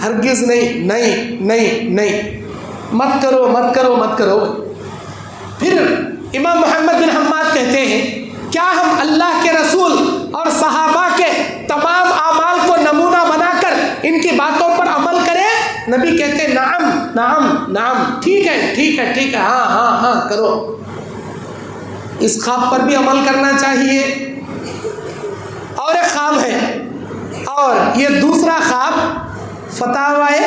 S1: ہرگز نہیں, نہیں نہیں نہیں, مت کرو مت کرو مت کرو. پھر امام محمد بن حماد کہتے ہیں کیا ہم اللہ کے رسول اور صحابہ کے تمام اعمال کو نمونہ بنا کر ان کی باتوں پر عمل کریں؟ نبی کہتے ہیں نعم نعم نعم, ٹھیک ہے ٹھیک ہے ٹھیک ہے, ہاں ہاں ہاں کرو. اس خواب پر بھی عمل کرنا چاہیے. اور ایک خواب ہے, اور یہ دوسرا خواب فتاوی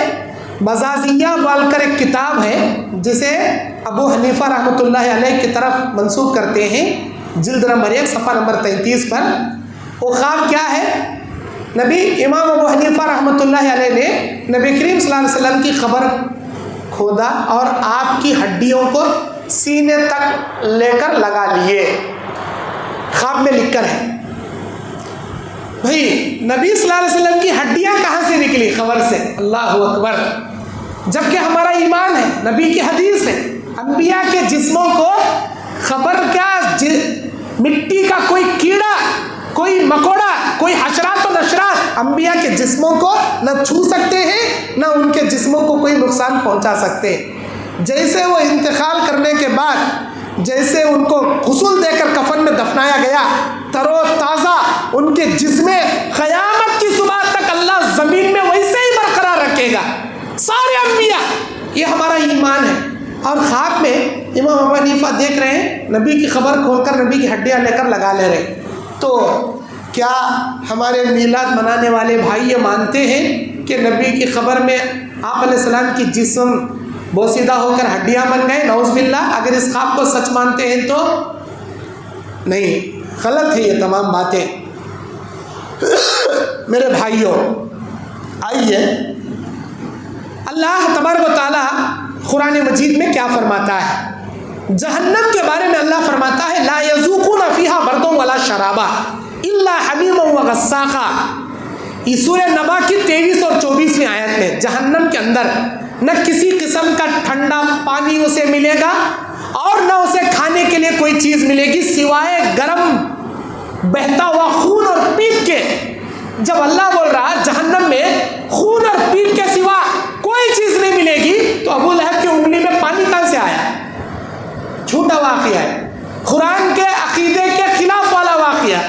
S1: بزازیہ بال کر ایک کتاب ہے جسے ابو حنیفہ رحمۃ اللہ علیہ کی طرف منسوب کرتے ہیں, جلد نمبر 1 صفحہ نمبر 33 پر. وہ خواب کیا ہے؟ نبی امام ابو حنیفہ رحمۃ اللہ علیہ نے نبی کریم صلی اللہ علیہ وسلم کی قبر کھودا اور آپ کی ہڈیوں کو سینے تک لے کر لگا لیے. خواب میں لکھ کر ہے بھائی نبی صلی اللہ علیہ وسلم کی ہڈیاں کہاں سے نکلی؟ قبر سے. اللہ اکبر. جبکہ ہمارا ایمان ہے, نبی کی حدیث ہے, انبیاء کے جسموں کو خبر کیا مٹی کا کوئی کیڑا, کوئی مکوڑا, کوئی حشرات و نشرات انبیاء کے جسموں کو نہ چھو سکتے ہیں نہ ان کے جسموں کو کوئی نقصان پہنچا سکتے. جیسے وہ انتقال کرنے کے بعد جیسے ان کو غسل دے کر کفن میں دفنایا گیا, تر و تازہ ان کے جسم قیامت کی صبح تک اللہ زمین میں ویسے ہی برقرار رکھے گا. سارے انبیاء, یہ ہمارا ایمان ہے. اور خواب میں امام ابو حنیفہ دیکھ رہے ہیں نبی کی قبر کھول کر نبی کی ہڈیاں لے کر لگا لے رہے. تو کیا ہمارے میلاد منانے والے بھائی یہ مانتے ہیں کہ نبی کی قبر میں آپ علیہ السلام کی جسم بوسیدہ ہو کر ہڈیاں بن گئے؟ نعوذ باللہ. اگر اس خواب کو سچ مانتے ہیں تو نہیں, غلط ہے یہ تمام باتیں. میرے بھائیوں, آئیے اللہ تبارک و تعالیٰ قرآن مجید میں کیا فرماتا ہے. جہنم کے بارے میں اللہ فرماتا ہے لا یذوقون فیہا برد ولا شرابا الا حمیما وغساقا. یہ سورہ نبا کی 23 اور 24ویں آیت میں جہنم کے اندر نہ کسی قسم کا ٹھنڈا پانی اسے ملے گا اور نہ اسے کھانے کے لیے کوئی چیز ملے گی سوائے گرم بہتا ہوا خون اور پیپ کے. جب اللہ بول رہا جہنم میں خون اور پیپ کے سوا کوئی چیز نہیں ملے گی, تو ابو لہب کی انگلی میں پانی کہاں سے آیا؟ جھوٹا واقعہ ہے, قرآن کے عقیدے کے خلاف والا واقعہ.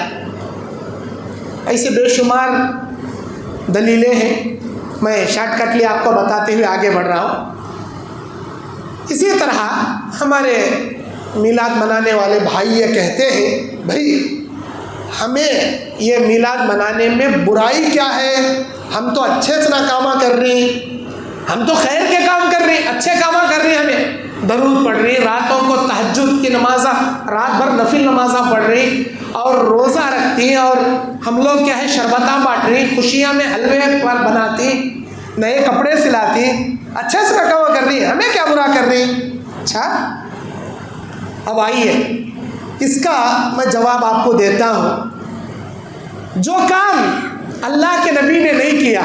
S1: ایسے بے شمار دلیلیں ہیں, میں شارٹ کٹ لیے آپ کو بتاتے ہوئے آگے بڑھ رہا ہوں. اسی طرح ہمارے میلاد منانے والے بھائی یہ کہتے ہیں بھائی ہمیں یہ میلاد منانے میں برائی کیا ہے, ہم تو اچھے سے کام کر رہی ہیں, ہم تو خیر کے کام کر رہے ہیں, اچھے کام کر رہے ہیں, ہمیں درود پڑھ رہی, راتوں کو تہجد کی نمازہ رات بھر نفل نمازہ پڑھ رہی اور روزہ رکھتی ہیں, اور ہم لوگ کیا ہے شربتاں بانٹ رہی, خوشیاں میں حلوے بناتی, نئے کپڑے سلاتی, اچھے سے کام کر رہی ہے, ہمیں کیا برا کر رہی. اچھا اب آئیے اس کا میں جواب آپ کو دیتا ہوں. جو کام اللہ کے نبی نے نہیں کیا,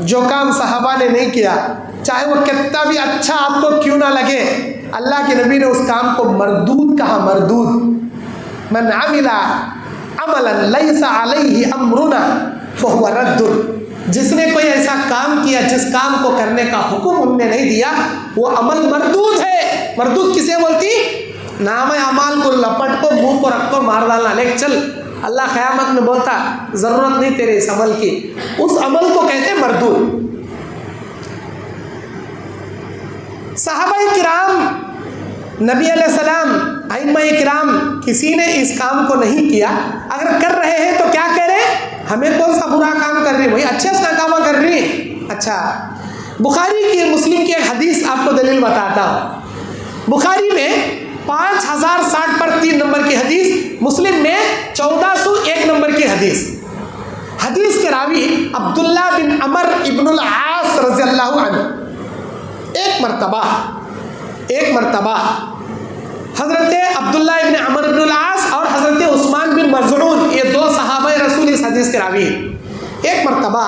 S1: جو کام صحابہ نے نہیں کیا, چاہے وہ کتنا بھی اچھا آپ کو کیوں نہ لگے, اللہ کے نبی نے اس کام کو مردود کہا, مردود. من عمل عملا لیس علیہ امرنا فہو رد. جس نے کوئی ایسا کام کیا جس کام کو کرنے کا حکم ہم نے نہیں دیا وہ عمل مردود ہے. مردود کسے بولتی؟ نام اعمال کو لپٹ کو منہ کو رکھ کو مار ڈالنا, لے چل, اللہ قیامت میں بولتا ضرورت نہیں تیرے اس عمل کی, اس عمل کو کہتے مردود. صحابہ کرام, نبی علیہ السلام, ائمہ کرام کسی نے اس کام کو نہیں کیا. اگر کر رہے ہیں تو کیا کہہ رہے ہیں؟ ہمیں کون سا برا کام کر رہی ہے؟ وہی اچھے سے کام کر رہی ہے. اچھا بخاری کی مسلم کی ایک حدیث آپ کو دلیل بتاتا ہوں. بخاری میں 5060 پر 3 نمبر کی حدیث، مسلم میں 1401 نمبر کی حدیث. حدیث کے راوی عبداللہ بن عمر ابن العاص رضی اللہ عنہ. ایک مرتبہ حضرت عبداللہ ابن عمر ابن العاص اور حضرت عثمان بن مظعون، یہ 2 صحابہ رسول اس حدیث کے راوی ہیں. ایک مرتبہ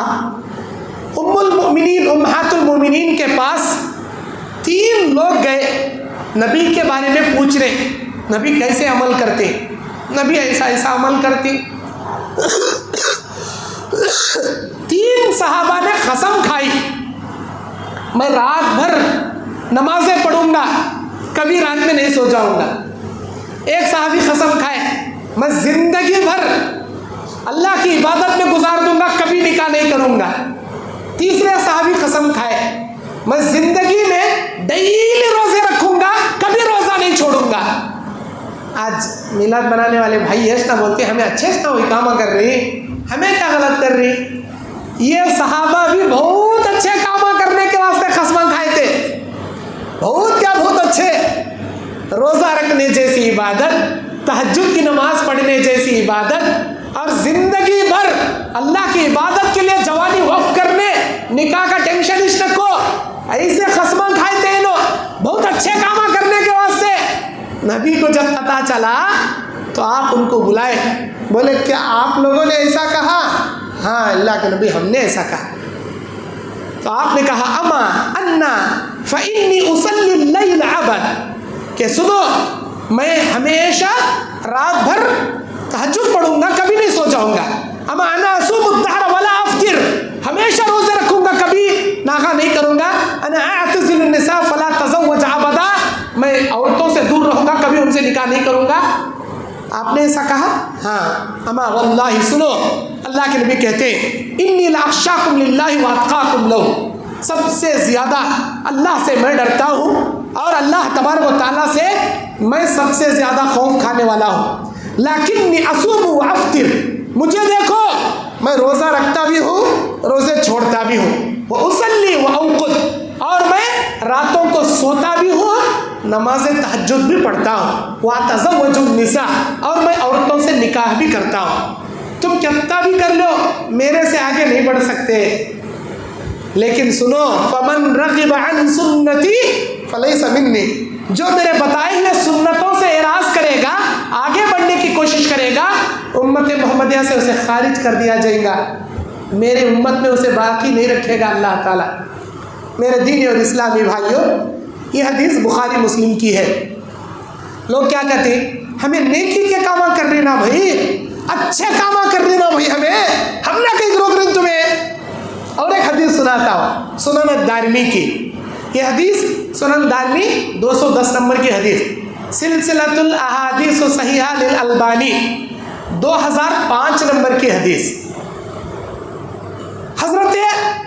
S1: ام المؤمنین امہات المؤمنین کے پاس 3 لوگ گئے، نبی کے بارے میں پوچھ رہے نبی کیسے عمل کرتے، نبی ایسا عمل کرتے. 3 صحابہ نے قسم کھائی میں رات بھر نمازیں پڑھوں گا، کبھی رات میں نہیں سو جاؤں گا. ایک صحابی قسم کھائے میں زندگی بھر اللہ کی عبادت میں گزار دوں گا، کبھی نکاح نہیں کروں گا. تیسرے صحابی قسم کھائے میں زندگی میں ڈیلی روزے رکھوں گا، کبھی روزہ نہیں چھوڑوں گا. آج میلاد بنانے والے بھائی ایسا نہ بولتے ہمیں اچھے سے وہی کام کر رہی، ہمیں کیا غلط کر رہی. یہ صحابہ بھی بہت اچھے کام کرنے کے واسطے قسم کھائے تھے، بہت اچھے. روزہ رکھنے جیسی عبادت، تہجد کی نماز پڑھنے جیسی عبادت، اور زندگی بھر اللہ کی عبادت کے لیے جوانی وقف کرنے، نکاح کا ٹینشن اس نہ کو، ایسے قسم کھائے تھے لوگ بہت اچھے کام کرنے کے واسطے. نبی کو جب پتا چلا تو آپ ان کو بلائے، بولے کیا آپ لوگوں نے ایسا کہا؟ ہاں اللہ کے نبی ہم نے ایسا کہا. تو آپ نے کہا اما انا فانی اصلی اللیل ابد، کہ سنو میں ہمیشہ رات بھر تہجد پڑھوں گا، کبھی نہیں سو جاؤں گا. اما انا اصوم الدہر ولا افطر، ہمیشہ روزے رکھوں گا، کبھی ناغہ نہیں کروں گا. انا اعتزل النساء فلا تزوج ابدا، میں عورتوں سے دور رہوں گا، کبھی ان سے نکاح نہیں کروں گا. آپ نے ایسا کہا؟ ہاں. اما واللہ، سنو اللہ کے نبی کہتے ہیں انی لاخشاکم للہ واتقاکم لہ، سب سے زیادہ اللہ سے میں ڈرتا ہوں اور اللہ تبارک و تعالیٰ سے میں سب سے زیادہ خوف کھانے والا ہوں. لیکنی اصوم و افطر، مجھے دیکھو میں روزہ رکھتا بھی ہوں، روزے چھوڑتا بھی ہوں. وہ اصلی و اوقد، اور میں راتوں کو سوتا بھی ہوں، نماز تہجد بھی پڑھتا ہوں. واتزوج النساء، اور میں عورتوں سے نکاح بھی کرتا ہوں. تم کتنا بھی کر لو میرے سے آگے نہیں بڑھ سکتے. لیکن سنو فمن رغب عن سنتی فلیس منی، جو میرے بتائے ہوئے سنتوں سے اعراض کرے گا، آگے بڑھنے کی کوشش کرے گا، امت محمدیہ سے اسے خارج کر دیا جائے گا، میرے امت میں اسے باقی نہیں رکھے گا اللہ تعالیٰ. میرے دینی اور اسلامی بھائیوں، یہ حدیث بخاری مسلم کی ہے. لوگ کیا کہتے ہیں ہمیں نیکی کے کام کر رہی نا بھائی، اچھے کام کر رہی نا بھائی، ہم نہ کہیں روک رہے تمہیں. اور ایک حدیث سناتا ہوں سنن الدارمی کی. یہ حدیث سنن دارمی 210 نمبر کی حدیث، سلسلۃ الاحادیث الصحیحہ للالبانی 2005 نمبر کی حدیث. حضرت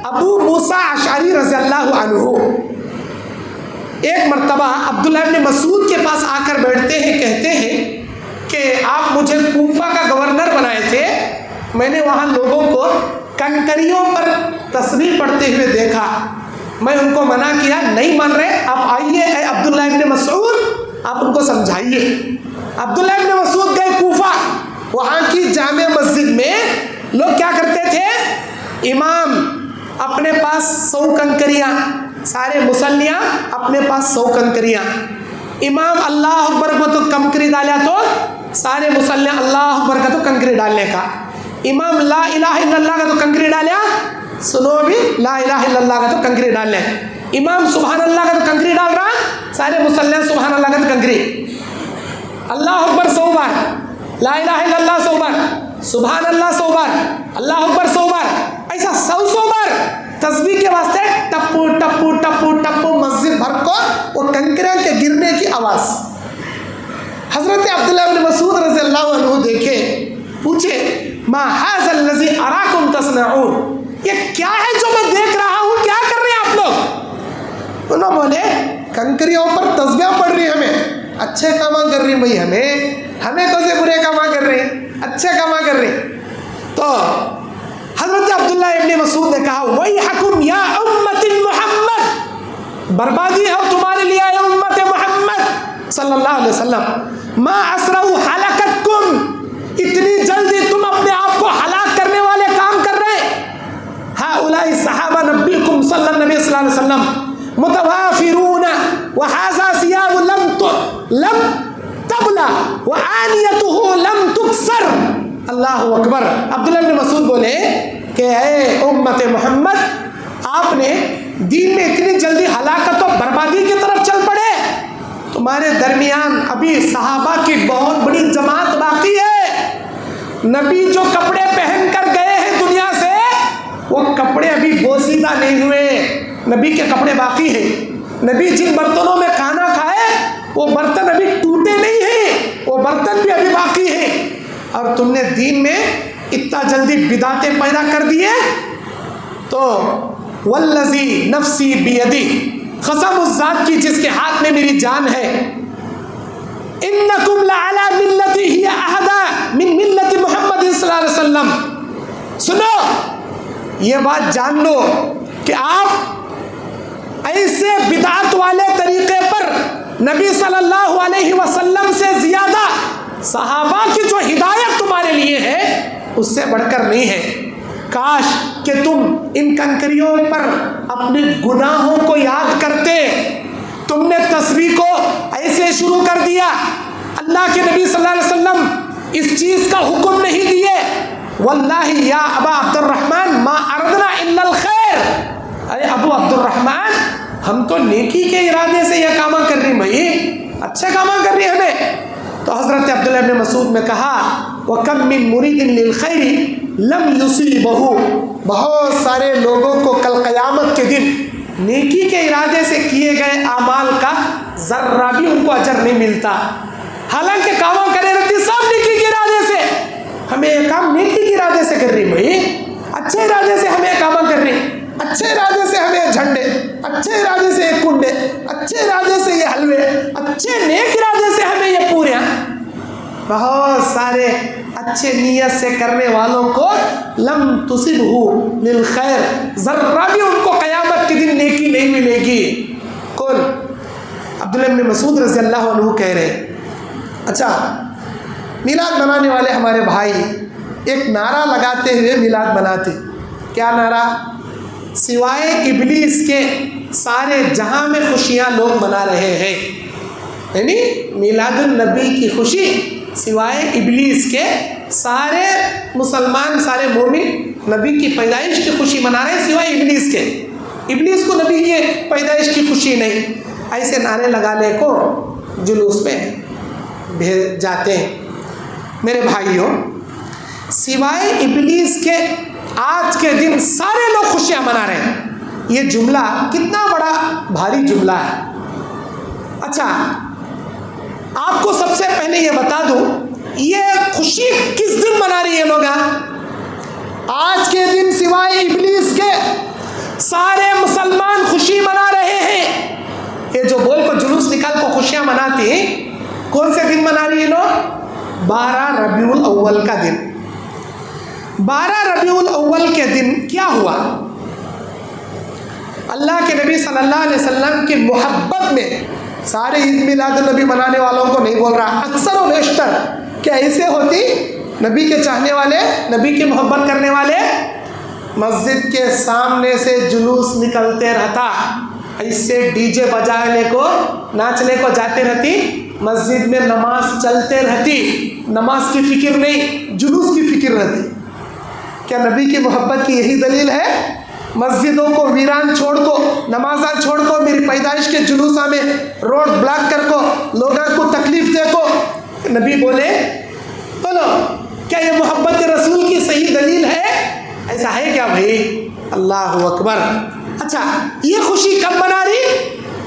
S1: ابو موسیٰ اشعری رضی اللہ عنہ ایک مرتبہ عبداللہ ابن مسعود کے پاس آ کر بیٹھتے ہیں، کہتے ہیں کہ آپ مجھے کوفہ کا گورنر بنائے تھے، میں نے وہاں لوگوں کو کنکریوں پر تسبیح پڑھتے ہوئے دیکھا، میں ان کو منع کیا، نہیں مان رہے، آپ آئیے اے عبداللہ ابن مسعود، آپ ان کو سمجھائیے. عبداللہ ابن مسعود گئے کوفہ، وہاں کی جامع مسجد میں لوگ کیا کرتے تھے، امام اپنے پاس 100 کنکریاں، سارے مصلیاں اپنے پاس 100 کنکریاں، امام اللہ اکبر کو تو کنکری ڈالا تو سارے مصلیاں اللہ اکبر کا تو کنکری ڈالنے کا، امام لا الہ الا اللہ کا تو کنکری ڈالیا، سنو بھی لا الہ الا اللہ کا تو کنکری ڈالنے، امام سبحان اللہ کا تو کنکری ڈال رہا، سارے مصلیاں سبحان اللہ کا تو کنکری، اللہ اکبر 100 بار، لا الہ الا اللہ 100 بار، سبحان اللہ 100 بار، اللہ اکبر 100 بار، ایسا 100 بار تسبیح کے واسطے ٹپو ٹپو ٹپو ٹپو مسجد بھر کو وہ کنکریاں کے گرنے کی آواز. حضرت عبداللہ بن مسعود رضی اللہ عنہ دیکھے، پوچھے ما ھذا الذی اراکم تصنعون، یہ کیا ہے جو میں دیکھ رہا ہوں، کیا کر رہے ہیں آپ لوگ؟ انہوں نے بولے کنکریوں پر تسبیح پڑھ رہی، ہمیں اچھے کام کر رہی بھائی، ہمیں کون سے برے کام کر رہے ہیں، اچھے کام کر رہے. تو حضرت عبداللہ ابن مسعود نے کہا ویحکم یا امت محمد، بربادی ہے تمہارے لیے اے امت محمد صلی اللہ علیہ وسلم، ما اسرع ہلاکتکم، اتنی جلدی تم اپنے آپ کو ہلاک کرنے والے کام کر رہے، ہؤلاء صحابہ نبیکم صلی اللہ علیہ وسلم متوافرون وہذا ثیاب لم تبلا وآنیتہ لم تکسر۔ اللہ اکبر۔ عبداللہ بن مسعود بولے کہ اے امت محمد، آپ نے دین میں اتنی جلدی ہلاکت و بربادی کی طرف چل پڑے، تمہارے درمیان ابھی صحابہ کی بہت بڑی جماعت باقی ہے، نبی جو کپڑے پہن کر گئے ہیں دنیا سے وہ کپڑے ابھی بوسیدہ نہیں ہوئے، نبی کے کپڑے باقی ہیں، نبی جن برتنوں میں کھانا کھائے وہ برتن ابھی ٹوٹے نہیں ہیں، وہ برتن بھی ابھی باقی ہیں، اور تم نے دین میں اتنا جلدی بدعتیں پیدا کر دیے۔ تو والذی نفسی بیدی، قسم اس ذات کی جس کے ہاتھ میں میری جان ہے، انکم لعلی ملتی ہی اہدی من ملت محمد صلی اللہ علیہ وسلم، سنو یہ بات جان لو کہ آپ ایسے بدعت والے طریقے پر نبی صلی اللہ علیہ وسلم سے زیادہ صحابہ کی جو ہدایت تمہارے لیے ہے اس سے بڑھ کر نہیں ہے۔ کاش کہ تم ان کنکریوں پر اپنے گناہوں کو یاد کرتے، تم نے تسبیح کو ایسے شروع کر دیا، اللہ کے نبی صلی اللہ علیہ وسلم اس چیز کا حکم نہیں دیے، واللہ یا ابا عبد الرحمن ما اردنا الا الخیر، ارے ابو عبد الرحمن ہم تو نیکی کے ارادے سے یہ کام کر رہی، بھائی اچھا کام کر رہی ہمیں۔ تو حضرت عبداللہ ابن مسعود نے کہا وَكَمْ مِن مُرِيدٍ لِلْخَيْرِ لَمْ يُصِيبَهُ، بہت سارے لوگوں کو کل قیامت کے دن نیکی کے ارادے سے کیے گئے اعمال کا ذرہ بھی ان کو اجر نہیں ملتا، حالانکہ کام کرے رہتی سب نیکی کے ارادے سے، ہمیں یہ کام نیکی کے ارادے سے کر رہی، بھائی اچھے ارادے سے ہمیں کام کر رہی، اچھے ارادے سے ہمیں جھنڈے، اچھے ارادے سے یہ کنڈے، اچھے ارادے سے یہ حلوے، اچھے نیک ارادے سے ہمیں یہ پوریاں، بہت سارے اچھے نیت سے کرنے والوں کو لم تصبہ للخیر، ذرہ بھی ان کو قیامت کے دن نیکی نہیں ملے گی۔ کون؟ عبداللہ بن مسعود رضی اللہ عنہ کہہ رہے۔ اچھا، میلاد منانے والے ہمارے بھائی ایک نعرہ لگاتے ہوئے میلاد مناتے، کیا نعرہ؟ سوائے ابلیس کے سارے جہاں میں خوشیاں لوگ منا رہے ہیں، یعنی میلاد النبی کی خوشی سوائے ابلیس کے سارے مسلمان، سارے مومن نبی کی پیدائش کی خوشی منا رہے ہیں سوائے ابلیس کے، ابلیس کو نبی کی پیدائش کی خوشی نہیں، ایسے نعرے لگانے کو جلوس میں بھیج جاتے ہیں۔ میرے بھائیوں، سوائے ابلیس کے آج کے دن سارے لوگ خوشیاں منا رہے ہیں، یہ جملہ کتنا بڑا بھاری جملہ ہے۔ اچھا، آپ کو سب سے پہلے یہ بتا دوں یہ خوشی کس دن منا رہی ہے لوگ؟ آج کے دن سوائے ابلیس کے سارے مسلمان خوشی منا رہے ہیں۔ یہ جو بول کو جلوس نکال کو خوشیاں مناتی ہیں، کون سے دن منا رہی ہے لوگ؟ 12 ربیع الاول کا دن۔ 12 ربیع الاول کے دن کیا ہوا؟ اللہ کے نبی صلی اللہ علیہ وسلم کی محبت میں، سارے عید میلاد النبی منانے والوں کو نہیں بول رہا، اکثر و بیشتر کیا ایسے ہوتی، نبی کے چاہنے والے، نبی کی محبت کرنے والے مسجد کے سامنے سے جلوس نکلتے رہتا، ایسے ڈی جے بجانے کو، ناچنے کو جاتے رہتی، مسجد میں نماز چلتے رہتی، نماز کی فکر نہیں، جلوس کی فکر رہتی۔ کیا نبی کی محبت کی یہی دلیل ہے؟ مسجدوں کو ویران چھوڑ کو، نمازاں چھوڑ کو، میری پیدائش کے جلوساں میں روڈ بلاک کر کو، لوگوں کو تکلیف دے کو، نبی بولے بولو کیا یہ محبت رسول کی صحیح دلیل ہے؟ ایسا ہے کیا بھائی؟ اللہ اکبر۔ اچھا، یہ خوشی کب منا رہی؟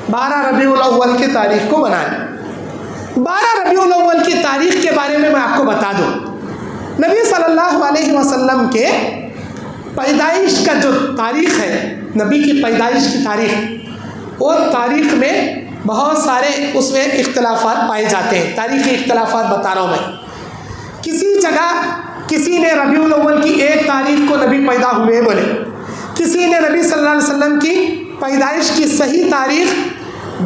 S1: 12 ربیع الاول کی تاریخ کو منا رہی۔ 12 ربیع الاول کی تاریخ کے بارے میں آپ کو بتا دوں، نبی صلی اللہ علیہ وسلم کے پیدائش کا جو تاریخ ہے، نبی کی پیدائش کی تاریخ، وہ تاریخ میں بہت سارے اس میں اختلافات پائے جاتے ہیں، تاریخی اختلافات بتا رہا ہوں میں۔ کسی جگہ کسی نے ربیع الاول کی 1 تاریخ کو نبی پیدا ہوئے بولے، کسی نے نبی صلی اللہ علیہ وسلم کی پیدائش کی صحیح تاریخ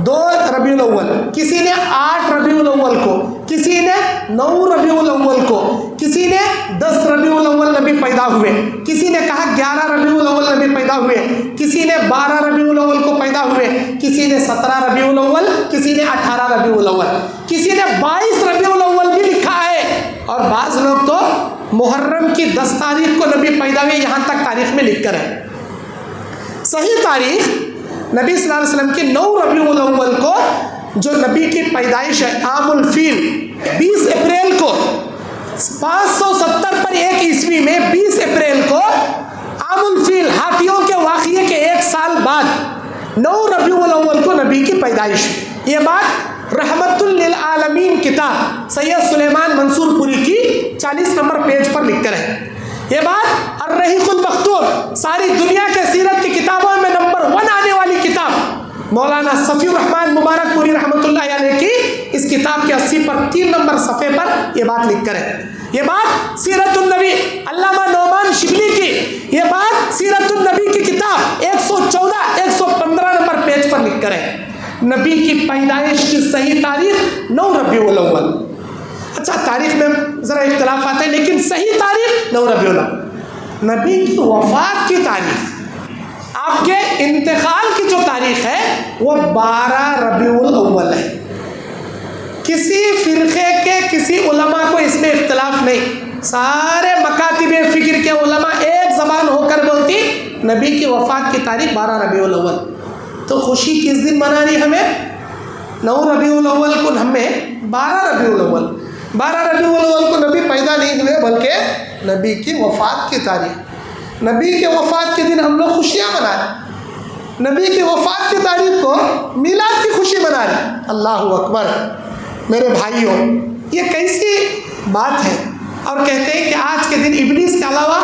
S1: 2 ربیع الاول، کسی نے 8 ربیع الاول کو، کسی نے 9 ربیع الاول کو، کسی نے 10 ربیع الاول نبی پیدا ہوئے، کسی نے کہا 11 ربیع الاول نبی پیدا ہوئے، کسی نے 12 ربیع الاول کو پیدا ہوئے، کسی نے 17 ربیع الاول، کسی نے 18 ربیع الاول، کسی نے 22 ربیع الاول بھی لکھا ہے، اور بعض لوگ تو محرم کی 10 تاریخ کو نبی پیدا ہوئے یہاں تک تاریخ میں لکھ کر ہے۔ صحیح تاریخ نبی صلی اللہ علیہ وسلم کی 9 ربیع الاول کو جو نبی کی پیدائش ہے، عام الفیل 20 اپریل کو 570 پر 1 عیسوی میں 20 اپریل کو عام الفیل ہاتھیوں کے واقعے کے 1 سال بعد 9 ربیع الاول کو نبی کی پیدائش۔ یہ بات رحمت للعالمین کتاب سید سلیمان منصور پوری کی 40 نمبر پیج پر لکھ کر ہے۔ یہ بات الرحیق المختوم ساری دنیا کے سیرت کی کتابوں میں نمبر 1 آنے والی کتاب مولانا صفی الرحمن مبارک پوری رحمۃ اللہ علیہ کی اس کتاب کے 80 پر 3 نمبر صفحے پر یہ بات لکھ کر ہے۔ یہ بات سیرت النبی علامہ نعمان شبلی کی، یہ بات سیرت النبی کی کتاب 114-115 نمبر پیج پر لکھ کر ہے۔ نبی کی پیدائش کی صحیح تاریخ 9 ربیع الاول۔ اچھا تاریخ میں ذرا اختلاف آتا ہے لیکن صحیح تاریخ 9 ربیع الاول۔ نبی کی وفات کی تاریخ، آپ کے انتقال کی جو تاریخ ہے وہ 12 ربیع الاول ہے۔ کسی فرقے کے کسی علماء کو اس میں اختلاف نہیں، سارے مکاتب فکر کے علماء ایک زبان ہو کر بولتی نبی کی وفات کی تاریخ 12 ربیع الاول۔ تو خوشی کس دن منانی ہمیں؟ 9 ربیع الاول کو ہمیں 12 ربیع الاول 12 ربیع الاول کو نبی پیدا نہیں ہوئے بلکہ نبی کی وفات کی تاریخ، نبی کے وفات کے دن ہم لوگ خوشیاں منا رہے، نبی کی وفات کی تاریخ کو میلاد کی خوشی منا رہے۔ اللہ اکبر میرے بھائیوں، یہ کیسی بات ہے؟ اور کہتے ہیں کہ آج کے دن ابلیس کے علاوہ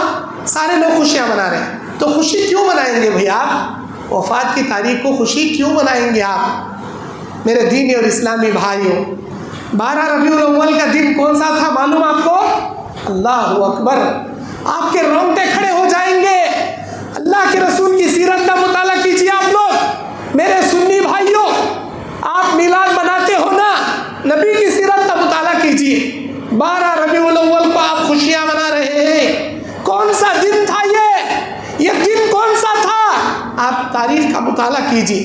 S1: سارے لوگ خوشیاں منا رہے ہیں، تو خوشی کیوں منائیں گے بھائی آپ؟ وفات کی تاریخ کو خوشی کیوں منائیں گے آپ؟ میرے دینی اور اسلامی بھائیوں، 12 ربیع الاول کا دن کون سا تھا معلوم آپ کو؟ اللہ اکبر، آپ کے رونگٹے کھڑے ہو جائیں گے۔ اللہ کے رسول کی سیرت کا مطالعہ کیجیے آپ لوگ، میرے سنی بھائیوں، آپ میلاد مناتے ہو نا، نبی کی سیرت کا مطالعہ کیجیے۔ 12 ربیع الاول کو آپ خوشیاں منا رہے ہیں، کون سا دن تھا یہ دن کون سا تھا؟ آپ تاریخ کا مطالعہ کیجیے۔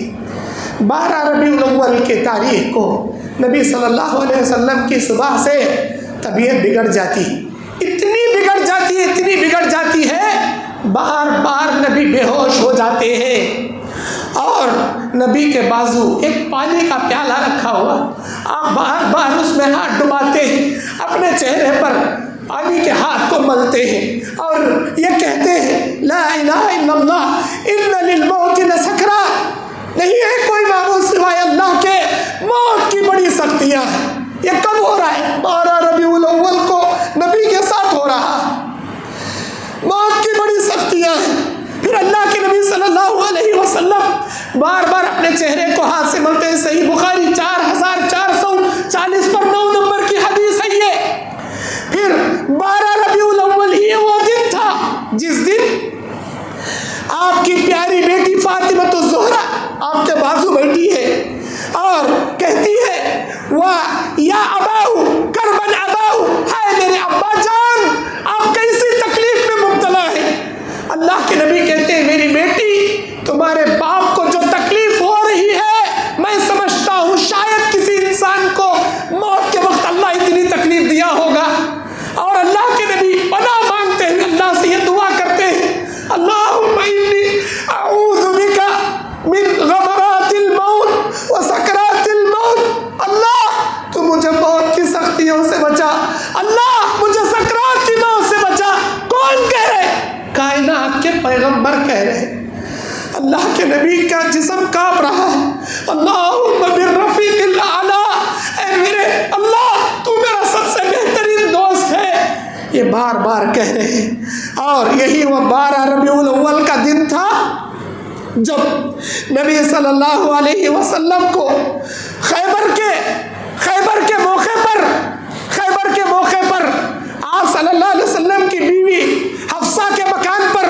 S1: 12 ربیع الاول کے تاریخ کو نبی صلی اللہ علیہ وسلم کی صبح سے طبیعت بگڑ جاتی، اتنی بگڑ جاتی ہے، بار بار نبی بے ہوش ہو جاتے ہیں، اور نبی کے بازو ایک پانی کا پیالہ رکھا ہوا، آپ بار بار اس میں ہاتھ ڈباتے ہیں، اپنے چہرے پر پانی کے ہاتھ کو ملتے ہیں اور یہ کہتے ہیں لا الہ الا اللہ ان للموت لسکرات، نہیں ہے کوئی معبود سوائے اللہ کے، موت کی بڑی سختیاں ہیں۔ یہ کب ہو رہا ہے؟ 12 ربیع الاول کو نبی کے ساتھ ہو رہا، موت کی بڑی سختیاں ہیں۔ پھر اللہ کے نبی صلی اللہ علیہ وسلم بار بار اپنے چہرے کو ہاتھ سے ملتے ہیں۔ صحیح بخاری 4440 پر 9 نمبر کی حدیث ہے یہ۔ پھر 12 ربیع الاول ہی وہ دن تھا جس دن آپ کی پیاری بیٹی فاطمہ الزہرا آپ کے بازو بیٹھی ہے اور کہتی ہے یا اباؤ کربن اباؤ، ہائے میرے ابا جان آپ کیسی تکلیف میں مبتلا ہے۔ اللہ کے نبی کہتے ہیں میری بیٹی تمہارے باپ کو جو تکلیف ہو رہی ہے میں سمجھتا ہوں شاید کسی انسان کو موت کے وقت اللہ اتنی تکلیف دیا ہوگا۔ اور اللہ کے نبی پناہ مانگتے ہیں، اللہ سے یہ دعا کرتے ہیں اللہم انی اعوذ بک من غمرات الموت و سکرات الموت، اللہ تو مجھے موت کی سختیوں سے بچا، اللہ مجھے سکرات کی موت سے بچا۔ کون کہہ رہے؟ کائنات کے پیغمبر کہہ رہے، اللہ کے نبی کا جسم کانپ رہا ہے، اللہم بالرفیق الاعلی، اے میرے اللہ تو میرا سب سے بہترین دوست ہے، یہ بار بار کہہ رہے ہیں۔ اور یہی وہ 12 ربیع الاول کا دن تھا جب نبی صلی اللہ علیہ وسلم کو خیبر کے موقع پر آپ صلی اللہ علیہ وسلم کی بیوی حفصہ کے مکان پر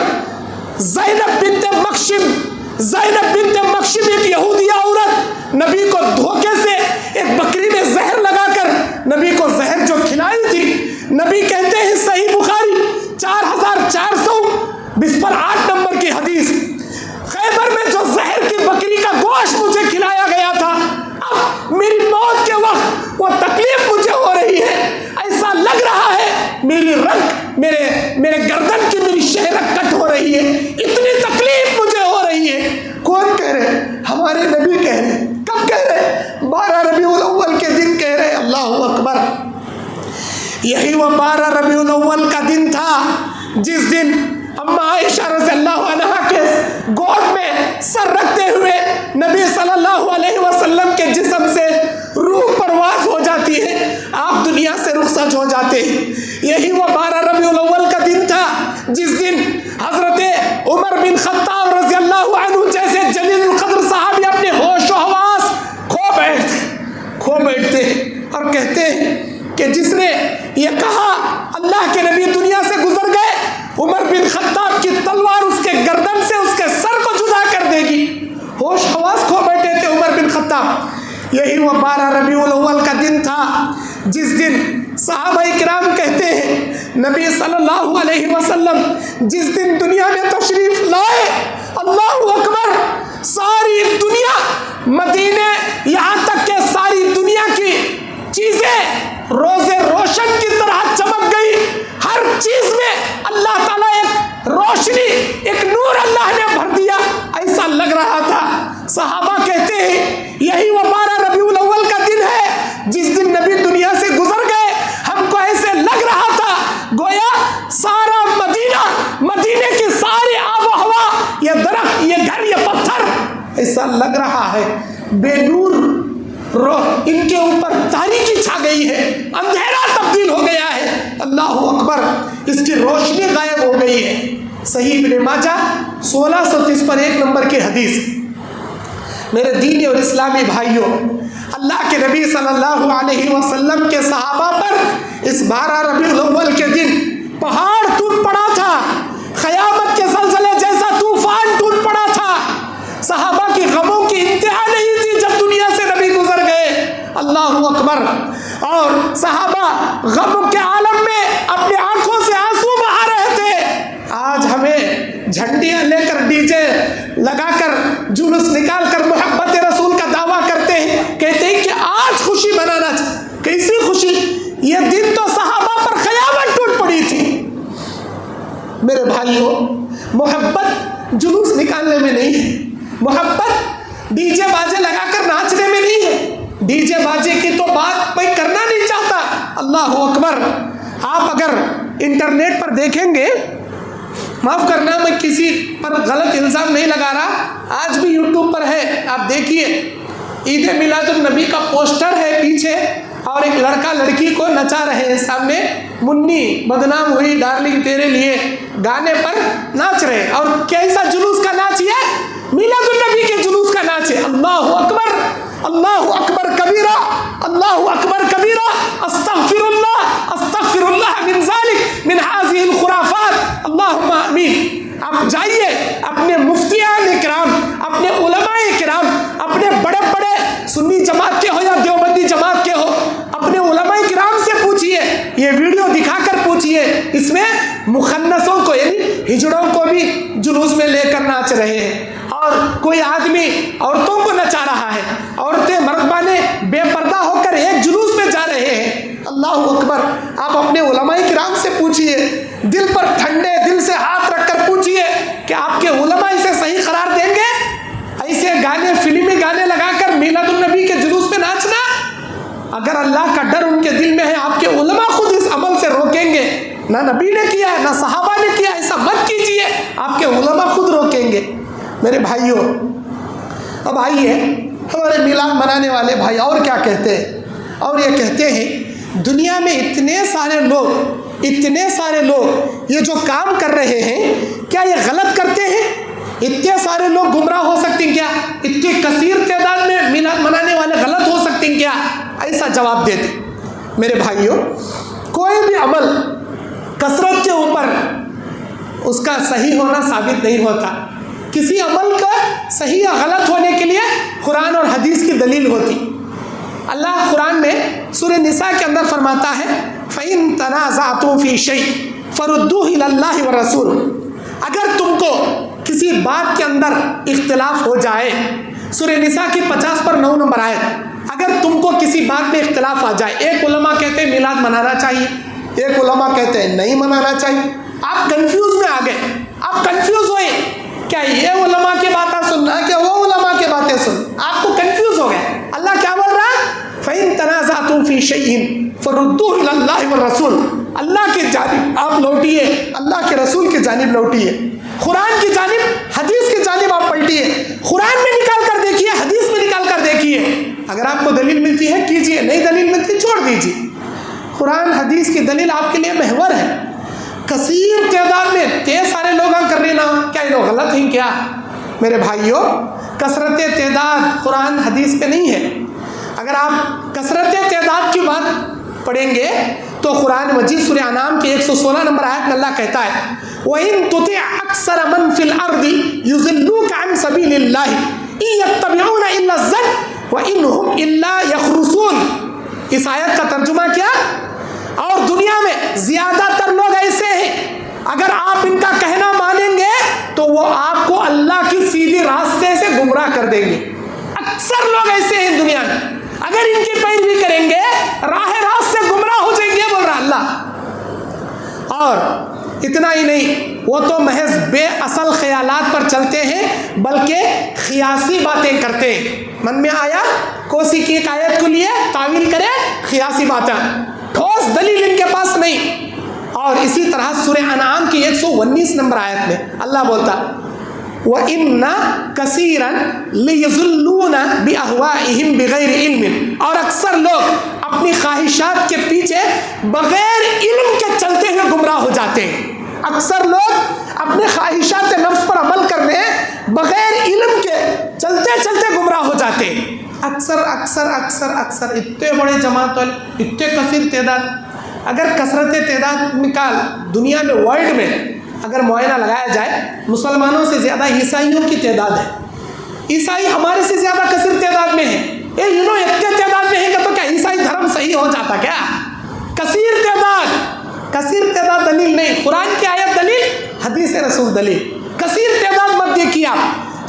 S1: زینب بنت مخشم ایک یہودیہ عورت نبی کو دھوکے سے ایک بکری میں زہر لگا کر نبی کو زہر جو کھلائی تھی، نبی کہتے ہیں صحیح بخاری 4408 نمبر کی حدیث، خیبر میں جو زہر کی بکری کا گوشت مجھے کھلایا گیا تھا، اب میری موت کے وقت وہ تکلیف مجھے ہو رہی ہے، ایسا لگ رہا ہے میری رگ میرے گردن کی میری شہرت کٹ ہو رہی ہے، اتنی تکلیف مجھے ہو رہی ہے۔ کون کہہ رہے؟ ہمارے نبی کہہ رہے۔ کب کہہ رہے؟ 12 ربیع الاول کے دن کہہ رہے۔ اللہ اکبر۔ یہی وہ 12 ربیع الاول کا دن تھا جس دن اما عائشہ رضی اللہ عنہا کے گود میں سر رکھتے ہوئے نبی صلی اللہ علیہ وسلم کے جسم سے روح پرواز ہو جاتی ہے، آپ دنیا سے رخصت ہو جاتے ہیں۔ یہی وہ 12 ربیع الاول کا دن تھا جس دن حضرت عمر بن خطاب رضی اللہ عنہ جیسے جلیل القدر صحابی اپنے ہوش و حواس کھو بیٹھتے اور کہتے ہیں کہ جس نے یہ کہا اللہ کے نبی دنیا سے گزر گئے، عمر بن خطاب کی تلوار اس کے گردن سے اس کے سر کو جدا کر دے گی۔ ہوش حواس کھو بیٹھے تھے عمر بن خطاب۔ یہی وہ 12 ربیع الاول کا دن تھا جس دن صحابہ کرام کہتے ہیں نبی صلی اللہ علیہ وسلم جس دن دنیا میں تشریف لائے، اللہ اکبر، ساری دنیا، مدینے یہاں تک کہ ساری دنیا کی چیزیں روزے روشن کی طرح چمک گئی، ہر چیز میں اللہ تعالیٰ ایک روشنی، ایک نور اللہ نے بھر دیا، ایسا لگ رہا تھا۔ صحابہ کہتے ہیں یہی وہ 12 ربیع الاول کا دن ہے جس دن نبی دنیا سے گزر گئے، ہم کو ایسے لگ رہا تھا گویا سارا مدینے کی ساری آب و ہوا، یہ درخت، یہ گھر، یہ پتھر، ایسا لگ رہا ہے بے نور، ان کے اوپر تاریکی چھا گئی ہے، اندھیرا تبدیل ہو گیا ہے۔ اللہ اکبر، اس کی روشنی غائب ہو گئی ہے۔ صحیح ابن ماجہ 1630 پر 1 نمبر کی حدیث۔ میرے دینی اور اسلامی بھائیوں، اللہ کے نبی صلی اللہ علیہ وسلم کے صحابہ پر اس 12 ربیع الاول کے دن پہاڑ ٹوٹ پڑا تھا، قیامت کے زلزلے جیسا طوفان ٹوٹ پڑا تھا۔ صحابہ کی غموں کی انتہا نہیں تھی جب دنیا سے نبی گزر گئے۔ اللہ اکبر، اور صحابہ غم کے عالم میں اپنی آنکھوں سے آنسو بہا رہے تھے۔ آج ہمیں جھنڈیاں لے کر ڈی جے لگا کر جلوس نکال کر محبت رسول کا دعویٰ کرتے ہیں، کہتے ہیں کہ آج خوشی منانا چاہیے۔ کیسی خوشی؟ یہ دن تو صحابہ پر قیامت ٹوٹ پڑی تھی۔ میرے بھائیوں، محبت جلوس نکالنے میں نہیں ہے، محبت ڈی جے باجے لگا کر ناچنے میں نہیں ہے۔ ڈی جے باجے کی تو بات کوئی کرنا نہیں چاہتا۔ اللہ اکبر، آپ اگر انٹرنیٹ پر دیکھیں گے، معاف کرنا میں کسی پر غلط الزام نہیں لگا رہا، آج بھی یوٹیوب پر ہے، آپ دیکھیے، عید میلاد النبی کا پوسٹر ہے پیچھے، اور ایک لڑکا لڑکی کو نچا رہے ہیں سامنے، منی بدنام ہوئی ڈارلنگ تیرے لیے گانے پر ناچ رہے، اور کیسا جلوس کا ناچ ہے؟ میلاد النبی کے جلوس کا ناچ ہے۔ اللہ اکبر، اللہ اکبر کبیرہ، اللہ اکبر کبیرہ، استغفر اللہ من ذلک، من هذه الخرافات، اللہم آمین۔ آپ جائیے اپنے مفتیان کرام، اپنے علماء کرام، اپنے بڑے بڑے سنی جماعت کے ہو یا دیوبندی جماعت کے ہو، اپنے علماء کرام سے پوچھئے، یہ ویڈیو دکھا کر پوچھئے، اس میں مخنثوں کو یعنی ہجڑوں کو بھی جلوس میں لے کر ناچ رہے ہیں، اور کوئی آدمی عورتوں کو نچا رہا ہے، عورتیں مرغبانے بے پردہ ہو کر ایک جلوس میں جا رہے ہیں۔ اللہ اکبر، آپ اپنے علماء کرام سے پوچھئے، دل پر ٹھنڈے دل سے ہاتھ رکھ کر پوچھئے کہ آپ کے علماء اسے صحیح قرار دیں گے؟ ایسے گانے، فلمی گانے لگا کر میلاد النبی کے جلوس میں ناچنا؟ اگر اللہ کا ڈر ان کے دل میں ہے، آپ کے علماء خود اس عمل سے روکیں گے۔ نہ نبی نے کیا ہے، نہ صحابہ نے کیا، ایسا مت کیجیے، آپ کے علماء خود روکیں گے۔ میرے بھائیوں، اب آئیے ہمارے میلاد منانے والے بھائی اور کیا کہتے ہیں، اور یہ کہتے ہیں دنیا میں اتنے سارے لوگ یہ جو کام کر رہے ہیں، کیا یہ غلط کرتے ہیں؟ اتنے سارے لوگ گمراہ ہو سکتے ہیں کیا؟ اتنی کثیر تعداد میں میلاد منانے والے غلط ہو سکتے ہیں کیا؟ ایسا جواب دیتے۔ میرے بھائیوں، کوئی بھی عمل کثرت کے اوپر اس کا صحیح ہونا ثابت نہیں ہوتا. کسی عمل کا صحیح یا غلط ہونے کے لیے قرآن اور حدیث کی دلیل ہوتی. اللہ قرآن میں سورہ نساء کے اندر فرماتا ہے فَإِن تَنَازَعْتُمْ فِي شَيْءٍ فَرُدُّوهُ إِلَى اللَّهِ وَالرَّسُولِ. اگر تم کو کسی بات کے اندر اختلاف ہو جائے، سورہ نساء کی 50 پر 9 نمبر آیت، اگر تم کو کسی بات میں اختلاف آ جائے، ایک علماء کہتے ہیں میلاد منانا چاہیے، ایک علماء کہتے ہیں نہیں منانا چاہیے، آپ کنفیوز میں آ گئے، آپ کنفیوز ہوئے، کیا یہ علماء کی باتیں سننا ہے کہ وہ علماء کی باتیں سن، آپ کو کنفیوز ہو گئے. اللہ کیا بول رہا ہے؟ فَإِن تَنَازَعْتُمْ فِي شَيْءٍ فَرُدُّوهُ إِلَى اللَّهِ وَالرَّسُولِ. اللہ کی جانب آپ لوٹیے، اللہ کے رسول کی جانب لوٹیے، قرآن کی جانب، حدیث کی جانب آپ پلٹیے. قرآن میں نکال کر دیکھیے، حدیث میں نکال کر دیکھیے. اگر آپ کو دلیل ملتی ہے کیجیے، نہیں دلیل ملتی چھوڑ دیجیے. قرآن حدیث کی دلیل آپ کے لیے محور ہے. کثیر تعداد میں سارے لوگ کر رہے نا، کیا یہ لوگ غلط ہیں کیا؟ میرے بھائیوں، کثرت تعداد قرآن حدیث پہ نہیں ہے. اگر آپ کثرت تعداد کی بات پڑھیں گے تو قرآن مجید سورہ انعام کی 116 نمبر آیت میں اللہ کہتا ہے وَإِن تُطِعْ أَكْثَرَ مَنْ فِي الْأَرْضِ يُضِلُّوكَ عَنْ سَبِيلِ اللَّهِ إِن يَتَّبِعُونَ إِلَّا الظَّنَّ وَإِنْ هُمْ إِلَّا يَخْرُصُونَ. اس آیت کا ترجمہ کیا؟ اور دنیا میں زیادہ تر لوگ ایسے ہیں، اگر آپ ان کا کہنا مانیں گے تو وہ آپ کو اللہ کی سیدھی راستے سے گمراہ کر دیں گے. اکثر لوگ ایسے ہیں دنیا میں، اگر ان کی پیروی کریں گے راہ راست سے گمراہ ہو جائیں گے، بول رہا اللہ. اور اتنا ہی نہیں، وہ تو محض بے اصل خیالات پر چلتے ہیں بلکہ خیاسی باتیں کرتے ہیں. من میں آیا کوسی کی ایک آیت کو لیے تعویل کرے، خیاسی باتیں، ٹھوس دلیل ان کے پاس نہیں. اور اسی طرح سورہ انعام کی 119 نمبر آیت میں اللہ بولتا وَإِنَّ كَثِيرًا لِيَضِلُّونَ بِأَهْوَائِهِمْ بِغَيْرِ عِلْمٍ. اور اکثر لوگ اپنی خواہشات کے پیچھے بغیر علم کے چلتے ہوئے گمراہ ہو جاتے ہیں. اکثر لوگ اپنے خواہشات نفس پر عمل کرنے بغیر علم کے چلتے چلتے گمراہ ہو جاتے ہیں. اکثر اکثر اکثر اکثر اتنے بڑے جماعت والے، اتنے کثیر تعداد، اگر کثرت تعداد نکال دنیا میں، ورلڈ میں اگر معائنہ لگایا جائے، مسلمانوں سے زیادہ عیسائیوں کی تعداد ہے. عیسائی ہمارے سے زیادہ کثیر تعداد میں ہیں. اتنے تعداد میں ہیں کہ تو کیا عیسائی دھرم صحیح ہو جاتا کیا؟ کثیر تعداد دلیل نہیں. قرآن کی آیت دلیل، حدیث رسول دلیل. کثیر تعداد مت دیکھیے آپ.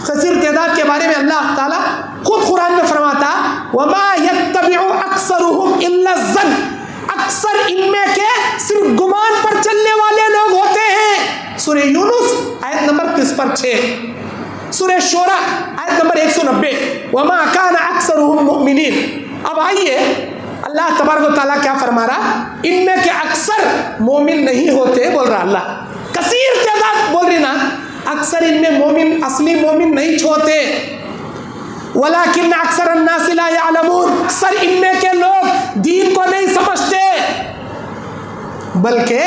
S1: کثیر تعداد کے بارے میں اللہ تعالیٰ خود قرآن میں فرماتا وَمَا يَتَّبِعُ أَكْثَرُهُمْ إِلَّا الظَّنَّ. اکثر ان میں کے صرف گمان پر چلنے والے لوگ ہوتے ہیں. سورہ یونس آیت نمبر 30 پر 6، سورہ شورى آیت نمبر 190 وَمَا كَانَ أَكْثَرُهُمْ مُؤْمِنِينَ. اب آئیے اللہ تبارک و تعالیٰ کیا فرما رہا؟ ان میں کے اکثر مومن نہیں ہوتے، بول رہا اللہ. کثیر تعداد بول رہی نا، اکثر ان میں مومن، اصلی مومن نہیں ہوتے. وَلَكِنَّ أَكْثَرَ النَّاسِ لَا يَعْلَمُونَ. اکثر ان میں کے لوگ دین کو نہیں سمجھتے. بلکہ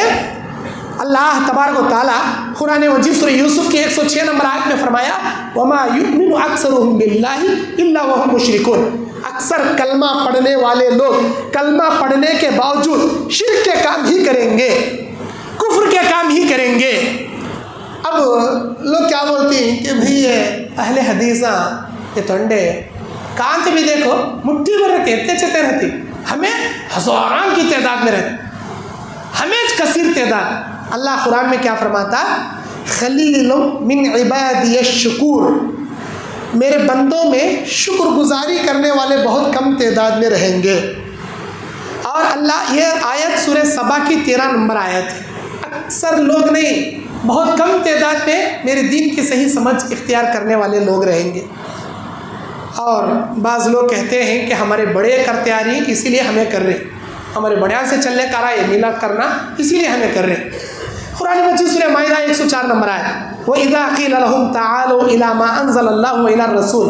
S1: اللہ تبارک و تعالیٰ قرآن مجید سورہ یوسف کی 106 نمبر آیت میں فرمایا وَمَا يُؤْمِنُ أَكْثَرُهُمْ بِاللَّهِ إِلَّا وَهُمْ مُشْرِكُونَ. اکثر کلمہ پڑھنے والے لوگ کلمہ پڑھنے کے باوجود شرک کے کام ہی کریں گے، کفر کے کام ہی کریں گے. اب لوگ کیا بولتے ہیں کہ بھئی یہ اہل حدیثاں یہ تو انڈے کہاں سے بھی دیکھو مٹھی بھر رہتے، اتنے چتے رہتی، ہمیں ہزاران کی تعداد میں رہتے، ہمیں کثیر تعداد. اللہ قرآن میں کیا فرماتا؟ خلیل من عبادی الشکور. میرے بندوں میں شکر گزاری کرنے والے بہت کم تعداد میں رہیں گے. اور اللہ، یہ آیت سورہ سبا کی 13 نمبر آیت ہے. اکثر لوگ نہیں، بہت کم تعداد میں میرے دین کی صحیح سمجھ اختیار کرنے والے لوگ رہیں گے. اور بعض لوگ کہتے ہیں کہ ہمارے بڑے کرتے آ رہی ہیں اسی لیے ہمیں کر رہے، ہمارے بڑے سے چلنے کا رہا ہے میلاد کرنا اسی لیے ہمیں کر رہے. قرآن مجید سورہ مائدہ 104 نمبر آئے وَإِذَا قِيلَ لَهُمْ تَعَالُوا إِلَى مَا أَنزَلَ اللَّهُ وَإِلَى الرَّسُولِ.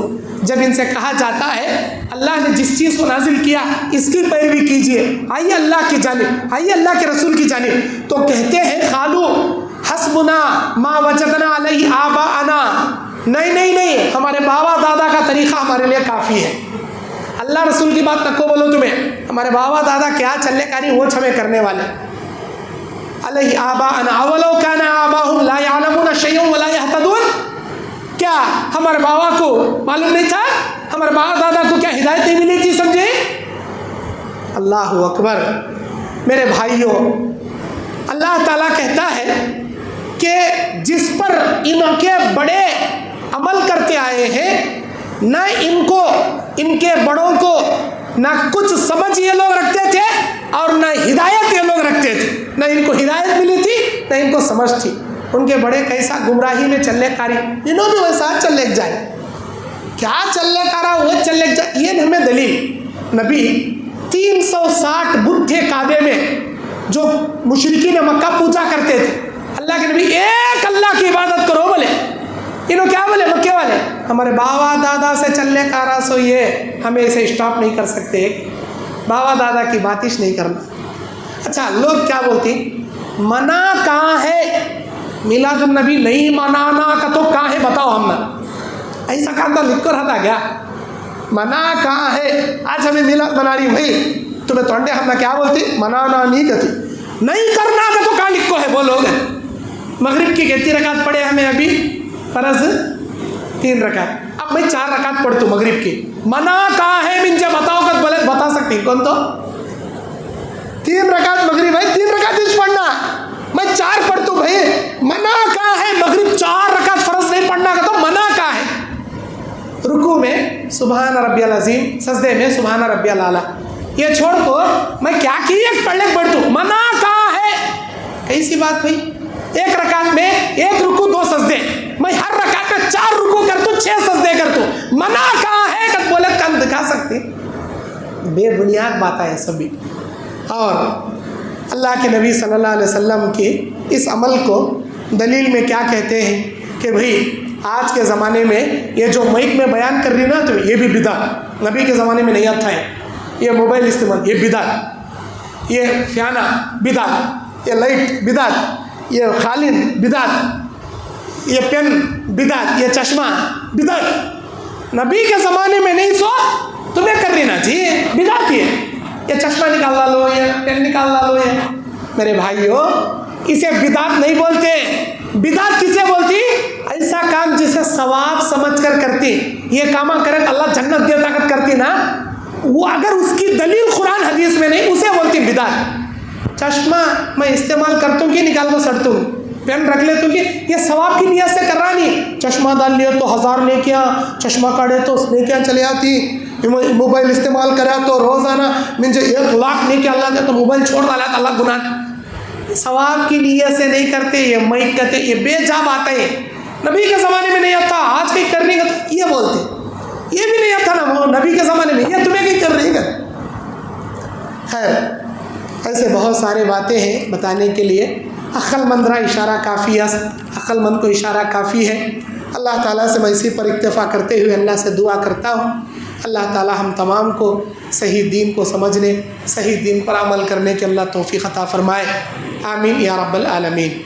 S1: جب ان سے کہا جاتا ہے اللہ نے جس چیز کو نازل کیا اس کی پیروی کیجیے، آئیے اللہ کی جانب، آئیے اللہ کے رسول کی جانب، تو کہتے ہیں قالوا حسبنا ما وجدنا علیہ آباءنا. نہیں، ہمارے بابا دادا کا طریقہ ہمارے لیے کافی ہے. اللہ رسول کی بات نہ کو بولو تمہیں، ہمارے بابا دادا کیا چلنے کا نہیں وہ چھمے کرنے والے. علیہ آباءنا اولو کان آباؤہم لا یعلمون شیئا ولا یہتدون، کیا ہمارے بابا کو معلوم نہیں تھا، ہمارے بابا دادا کو کیا ہدایت نہیں ملی تھی؟ سمجھے؟ اللہ اکبر میرے بھائیوں، اللہ تعالیٰ کہتا ہے کہ جس پر ان کے بڑے عمل کرتے آئے ہیں، نہ ان کے بڑوں کو نہ کچھ سمجھ یہ لوگ رکھتے تھے اور نہ ہدایت یہ لوگ رکھتے تھے، نہ ان کو ہدایت ملی تھی نہ ان کو سمجھ تھی۔ ان کے بڑے کیسا گمراہی میں چلے کاری، انہوں بھی ویسا چلے جائے، کیا چلے کارا وہ چلے جائے۔ یہ ہمیں دلیل، نبی 360 بت تھے کعبے میں جو مشرکین مکہ پوجا کرتے تھے، اللہ کے نبی ایک اللہ کی عبادت کرو بولے، انہوں کیا بولے مکے والے، ہمارے بابا دادا سے چلنے کا رہا سو یہ ہمیں اسے اسٹاپ نہیں کر سکتے، بابا دادا کی باتش نہیں کرنا۔ اچھا لوگ کیا بولتی، منع کہاں ہے میلاد النبی نہیں منانا کا، تو کہاں ہے بتاؤ ہم نے، ایسا کہا تھا لکھ کر رہا کیا، منع کہاں ہے؟ آج ہمیں میلاد بنا رہی بھائی تمہیں توڑے، ہم نے کیا بولتی، منانا نہیں کہتی، نہیں کرنا کا تو کہاں لکھو ہے بولو گے۔ مغرب کی کتنی رکعت پڑھے ہمیں ابھی، فرض 3 رکعت، اب میں 4 رکعت پڑھتا ہوں مغرب کی، منع کہاں ہے مجھے بتاؤ گا، بولے بتا سکتی کون، تو 3 رکعت مغرب ہے، 3 رکعت اس پڑھنا، میں 4 پڑھتا ہوں بھائی، منع کہاں ہے مغرب 4 رکعت فرض نہیں پڑھنا کا، تو منع کہاں ہے؟ رکوع میں سبحان ربی العظیم، سجدے میں سبحان ربی الاعلیٰ، یہ چھوڑ کو میں کیا کی ایک پڑھنے پڑھتا ہوں، منع کہاں ہے؟ کیسی بات بھائی، 1 رکعت میں 1 رکوع 2 سجدے، میں ہر رکعت میں 4 رکوع کرتا ہوں 6 سجدے کرتا ہوں، منع کہاں ہے؟ کب بولے کم دکھا سکتے، بے بنیاد بات ہے سبھی۔ اور اللہ کے نبی صلی اللہ علیہ وسلم کی اس عمل کو دلیل میں کیا کہتے ہیں کہ بھائی آج کے زمانے میں یہ جو مائک میں بیان کر رہی نا تو یہ بھی بدعت، نبی کے زمانے میں نہیں آتا ہے، یہ موبائل استعمال یہ بدعت، یہ فیانہ بدعت، یہ لائٹ بدعت، یہ قالین بدعت، یہ پین بدعت، یہ چشمہ بدعت، نبی کے زمانے میں نہیں سو تمہیں کر رہی نا جی بدعت، یہ چشمہ نکال لو، یہ پین نکال لو، یہ میرے بھائیو اسے بدعت نہیں بولتے، بدعت کسے بولتی؟ ایسا کام جسے ثواب سمجھ کر کرتی، یہ کام کرے تو اللہ جنت دے طاقت کرتی نا، وہ اگر اس کی دلیل قرآن حدیث میں نہیں اسے بولتی بدعت۔ چشمہ میں استعمال کرتا ہوں کہ نکال کو سڑتا ہوں، پین رکھ لیتا ہوں کہ یہ ثواب کی نیت سے کر رہا نہیں، چشمہ ڈال لیا تو 1000 نیکیاں، چشمہ کاڑے تو نیکیاں چلے آتی، موبائل استعمال کرا تو روزانہ مجھے 1 لاکھ نیکیاں اللہ دے، تو موبائل چھوڑ ڈالا تو اللہ گناہ، ثواب کی نیت سے نہیں کرتے، یہ مائک کہتے، یہ بے جا باتیں ہیں، نبی کے زمانے میں نہیں آتا، آج کہیں کرنے کا تو یہ بولتے، یہ بھی نہیں آتا نا نبی کے زمانے میں، یہ تمہیں کہیں کر رہی گا۔ خیر ایسے بہت سارے باتیں ہیں بتانے کے لیے، عقل مند را اشارہ کافی ہے، عقل مند کو اشارہ کافی ہے۔ اللہ تعالیٰ سے میں اسی پر اکتفا کرتے ہوئے اللہ سے دعا کرتا ہوں، اللہ تعالیٰ ہم تمام کو صحیح دین کو سمجھنے، صحیح دین پر عمل کرنے کے اللہ توفیق عطا فرمائے، آمین یا رب العالمین۔